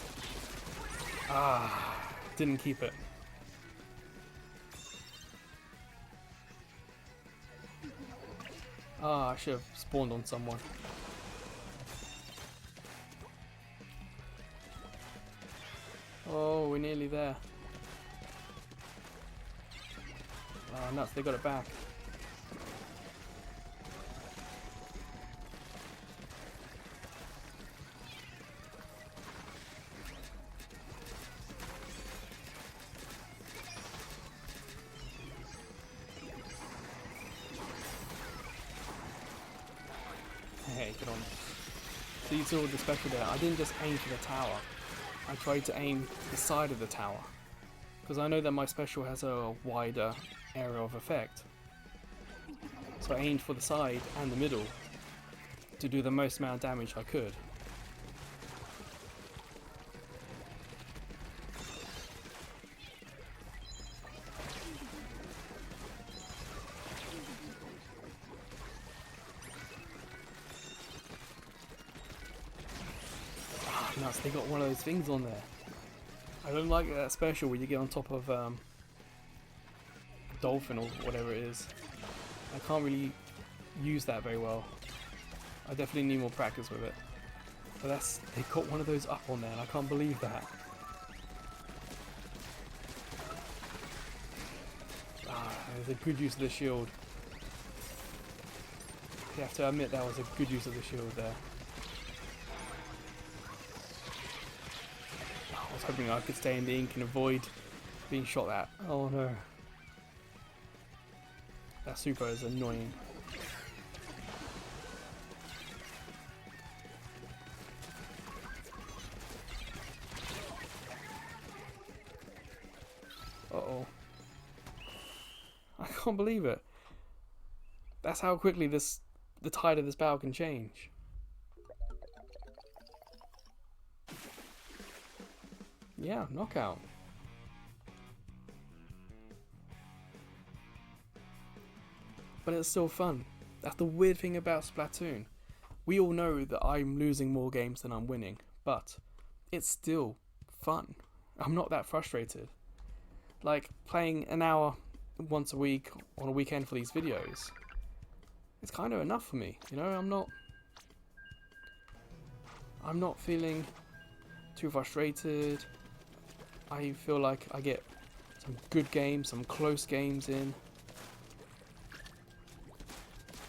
Ah, didn't keep it. Ah, I should have spawned on someone. Oh, we're nearly there. Oh, nuts, they got it back. Hey, get on. So you saw the special there. I didn't just aim for the tower. I tried to aim the side of the tower. Because I know that my special has a wider area of effect. So I aimed for the side and the middle to do the most amount of damage I could. Nuts, they got one of those things on there. I don't like that special where you get on top of a dolphin or whatever it is. I can't really use that very well. I definitely need more practice with it. But they got one of those up on there and I can't believe that. Ah, there's a good use of the shield. You have to admit that was a good use of the shield there. I was hoping I could stay in the ink and avoid being shot at. Oh no. That super is annoying. Uh-oh. I can't believe it. That's how quickly the tide of this battle can change. Yeah, knockout. But it's still fun. That's the weird thing about Splatoon. We all know that I'm losing more games than I'm winning, but it's still fun. I'm not that frustrated. Like playing an hour once a week on a weekend for these videos, it's kind of enough for me. You know, I'm not feeling too frustrated. I feel like I get some good games, some close games in.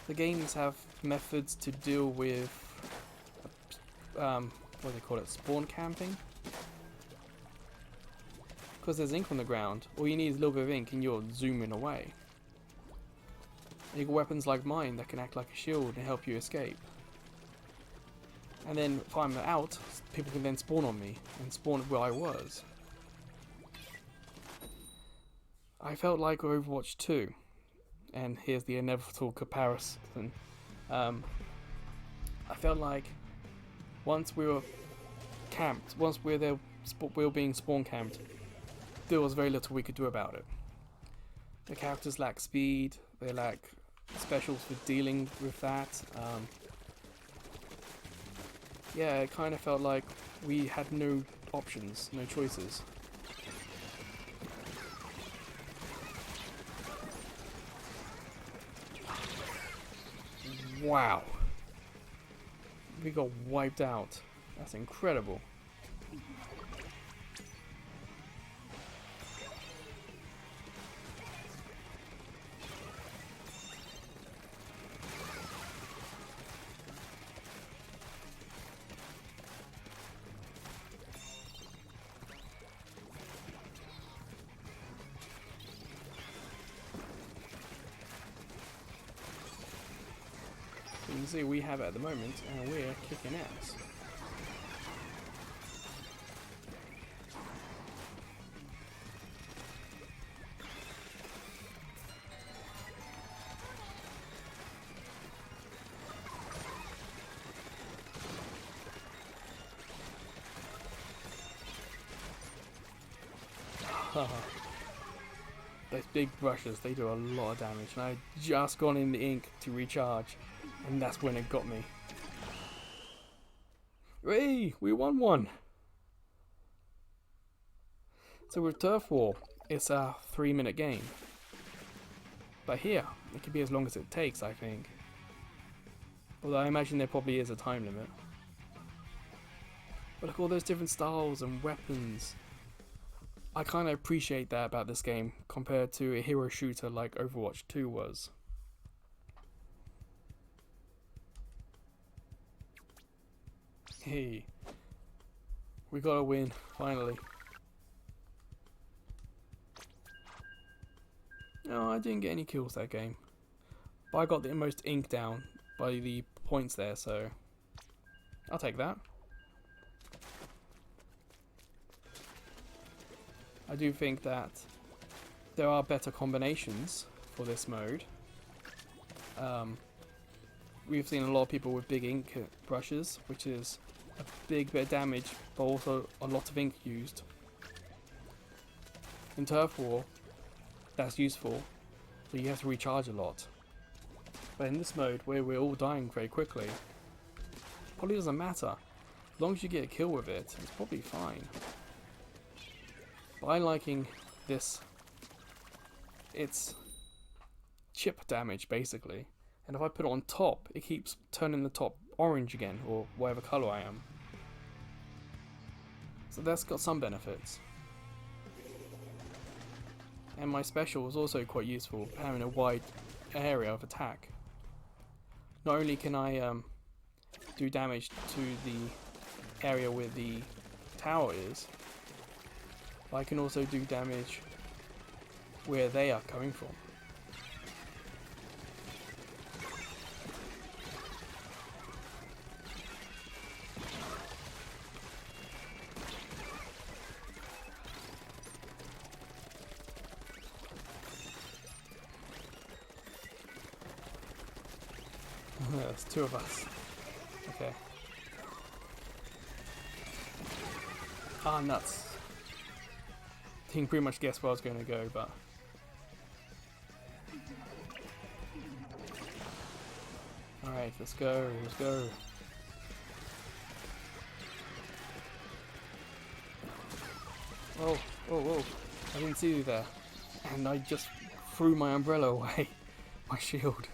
The games have methods to deal with, what do they call it, spawn camping? Because there's ink on the ground, all you need is a little bit of ink and you're zooming away. And you got weapons like mine that can act like a shield and help you escape. And then if I'm out, people can then spawn on me and spawn where I was. I felt like Overwatch 2, and here's the inevitable comparison. I felt like once we were camped, once we were being spawn camped, there was very little we could do about it. The characters lack speed, they lack specials for dealing with that. Yeah, it kind of felt like we had no options, no choices. Wow. We got wiped out. That's incredible. You can see we have it at the moment, and we're kicking ass. Those big brushes, they do a lot of damage, and I just gone in the ink to recharge, and that's when it got me. Hey, we won one! So with Turf War, it's a 3-minute game. But here, it could be as long as it takes, I think. Although I imagine there probably is a time limit. But look at all those different styles and weapons. I kind of appreciate that about this game compared to a hero shooter like Overwatch 2 was. Hey, we got a win, finally. No, I didn't get any kills that game. But I got the most ink down by the points there, so I'll take that. I do think that there are better combinations for this mode. We've seen a lot of people with big ink brushes, which is a big bit of damage, but also a lot of ink used. In Turf War, that's useful, but you have to recharge a lot. But in this mode, where we're all dying very quickly, probably doesn't matter. As long as you get a kill with it, it's probably fine. But I'm liking this. It's chip damage, basically. And if I put it on top, it keeps turning the top orange again, or whatever colour I am. So that's got some benefits. And my special is also quite useful, having a wide area of attack. Not only can I do damage to the area where the tower is, but I can also do damage where they are coming from. There's two of us. Okay. Ah, nuts. You can pretty much guess where I was going to go, but... Alright, let's go, let's go. Oh, oh, I didn't see you there. And I just threw my umbrella away. My shield.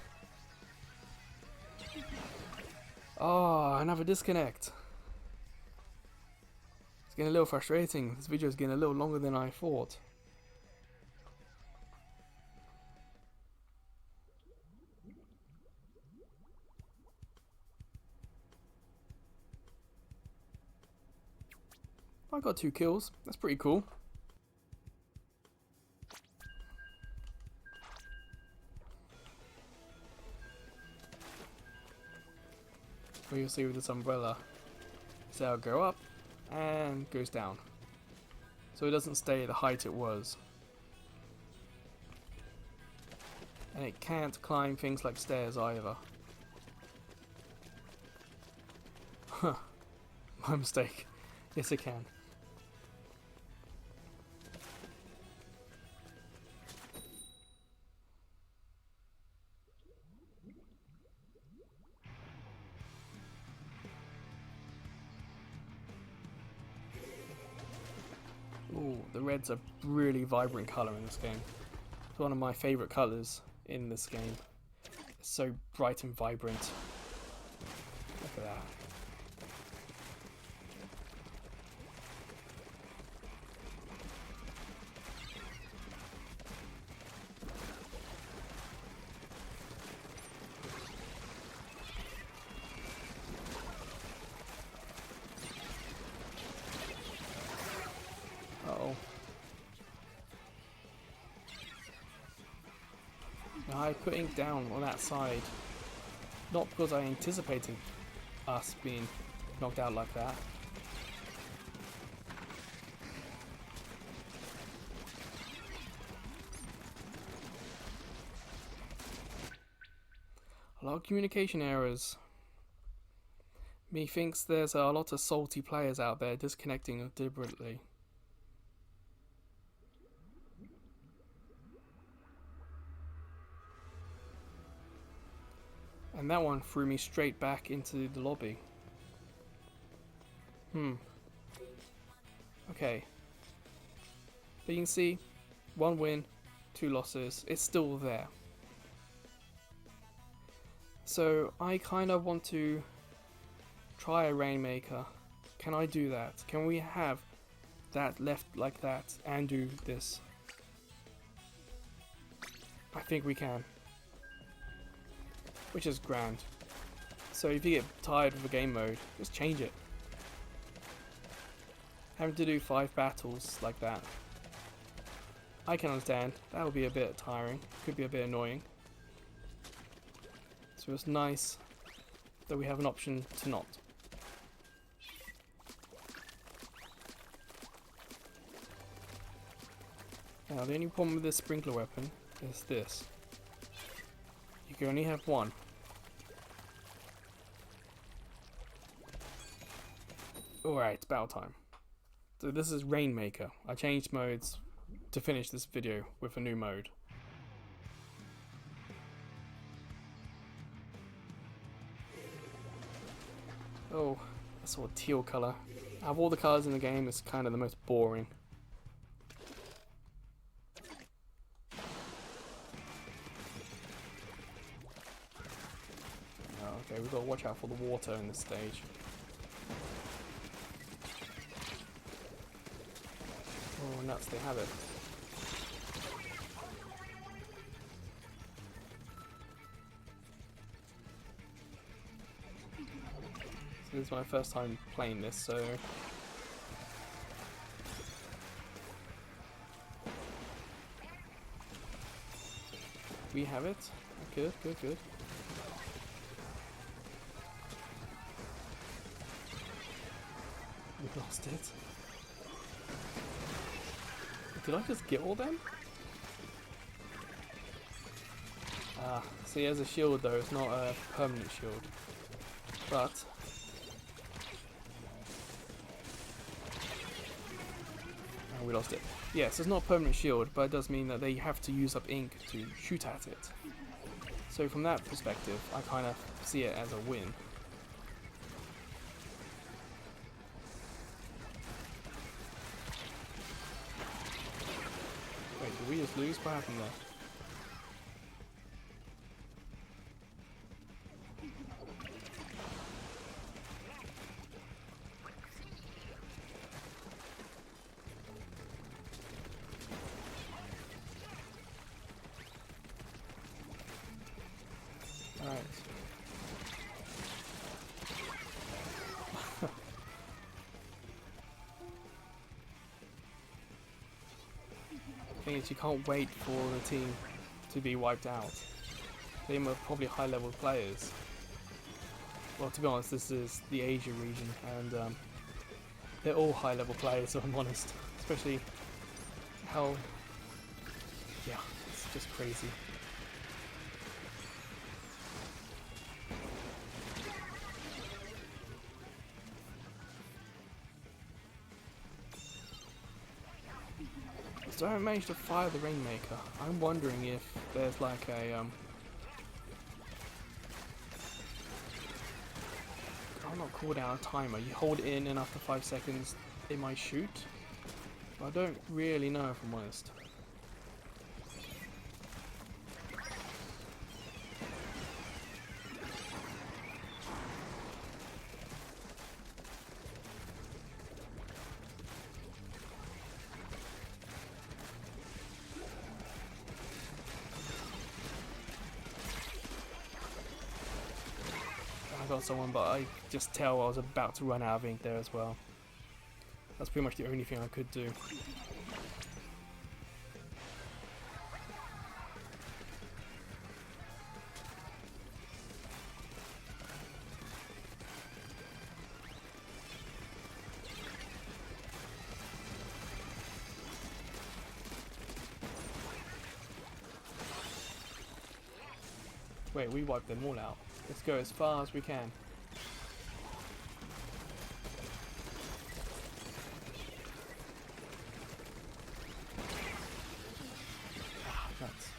Oh, another disconnect. It's getting a little frustrating. This video is getting a little longer than I thought. I got 2 kills. That's pretty cool. What you'll see with this umbrella is that it'll go up and goes down. So it doesn't stay at the height it was. And it can't climb things like stairs either. Huh. My mistake. Yes, it can. Ooh, the red's a really vibrant colour in this game. It's one of my favourite colours in this game. It's so bright and vibrant. Look at that. Uh-oh. Now I put ink down on that side, not because I anticipated us being knocked out like that. A lot of communication errors. Methinks there's a lot of salty players out there disconnecting deliberately. And that one threw me straight back into the lobby. Okay. But you can see, 1 win, 2 losses. It's still there. So I kind of want to try a Rainmaker. Can I do that? Can we have that left like that and do this? I think we can. Which is grand. So if you get tired of the game mode, just change it. Having to do 5 battles like that, I can understand. That would be a bit tiring. Could be a bit annoying. So it's nice that we have an option to not. Now the only problem with this sprinkler weapon is this. You can only have 1. Alright, it's battle time. So this is Rainmaker. I changed modes to finish this video with a new mode. Oh, that sort of teal colour. Out of all the colours in the game, it's kind of the most boring. Oh, okay, we've got to watch out for the water in this stage. Oh, nuts, they have it. So this is my first time playing this, so... We have it. Good, good, good. We lost it. Did I just get all them? Ah, see, as a shield though, it's not a permanent shield. But... oh, we lost it. Yes, it's not a permanent shield, but it does mean that they have to use up ink to shoot at it. So from that perspective, I kind of see it as a win. Wait, did we just lose? What happened there? Alright. The thing is, you can't wait for the team to be wiped out. They are probably high level players. Well, to be honest, this is the Asia region, and they're all high level players, if I'm honest. Especially how... yeah, it's just crazy. So I haven't managed to fire the Rainmaker. I'm wondering if there's like a I'm not called out a timer. You hold it in and after 5 seconds it might shoot. But I don't really know, if I'm honest. I got someone, but I just tell I was about to run out of ink there as well. That's pretty much the only thing I could do. Wait, we wiped them all out. Let's go as far as we can. Ah, nuts.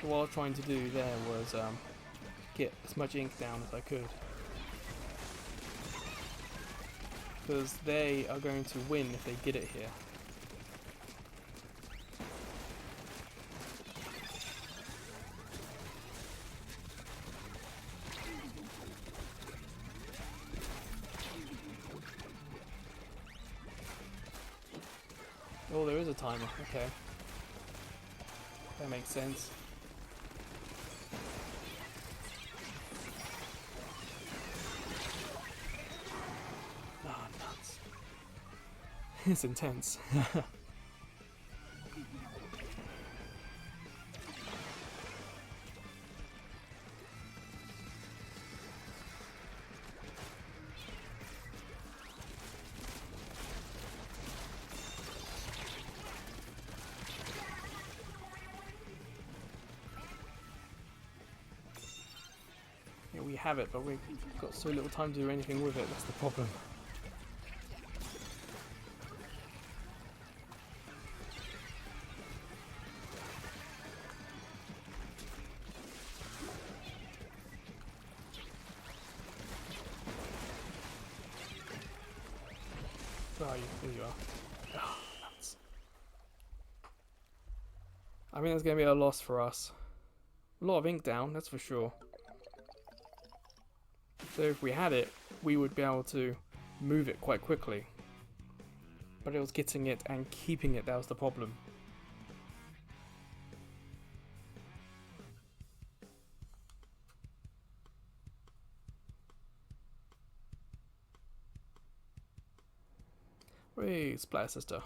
So what I was trying to do there was get as much ink down as I could. Because they are going to win if they get it here. Oh, there is a timer. Okay. That makes sense. Ah, nuts. It's intense. We have it, but we've got so little time to do anything with it. That's the problem. Where are you? Here you are. Oh, nuts. I mean, there's going to be a loss for us. A lot of ink down, that's for sure. So if we had it, we would be able to move it quite quickly. But it was getting it and keeping it, that was the problem. Wait, Splat Sister.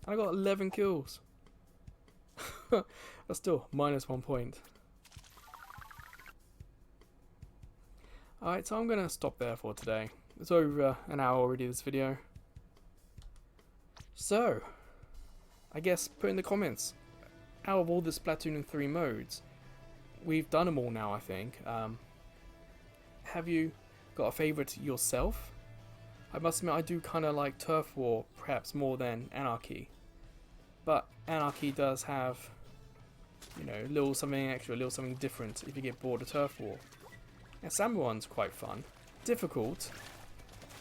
I got 11 kills. That's still minus 1 point. Alright, so I'm going to stop there for today. It's over an hour already, this video. So, I guess put in the comments, out of all the Splatoon 3 modes, we've done them all now, I think. Have you got a favourite yourself? I must admit I do kind of like Turf War perhaps more than Anarchy. But Anarchy does have, you know, a little something extra, a little something different if you get bored of Turf War. And Samurai-one's quite fun. Difficult.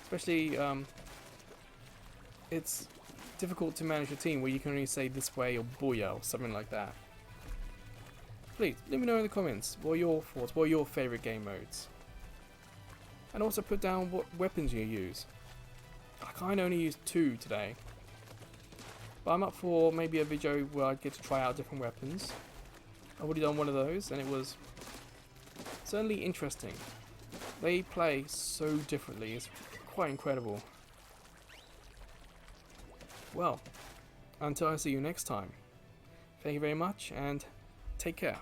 Especially, it's difficult to manage a team where you can only say this way or booyah or something like that. Please, let me know in the comments, what are your thoughts, what are your favourite game modes? And also put down what weapons you use. I kind of only used 2 today. But I'm up for maybe a video where I get to try out different weapons. I've already done one of those and it was certainly interesting. They play so differently, it's quite incredible. Well, until I see you next time, thank you very much and take care.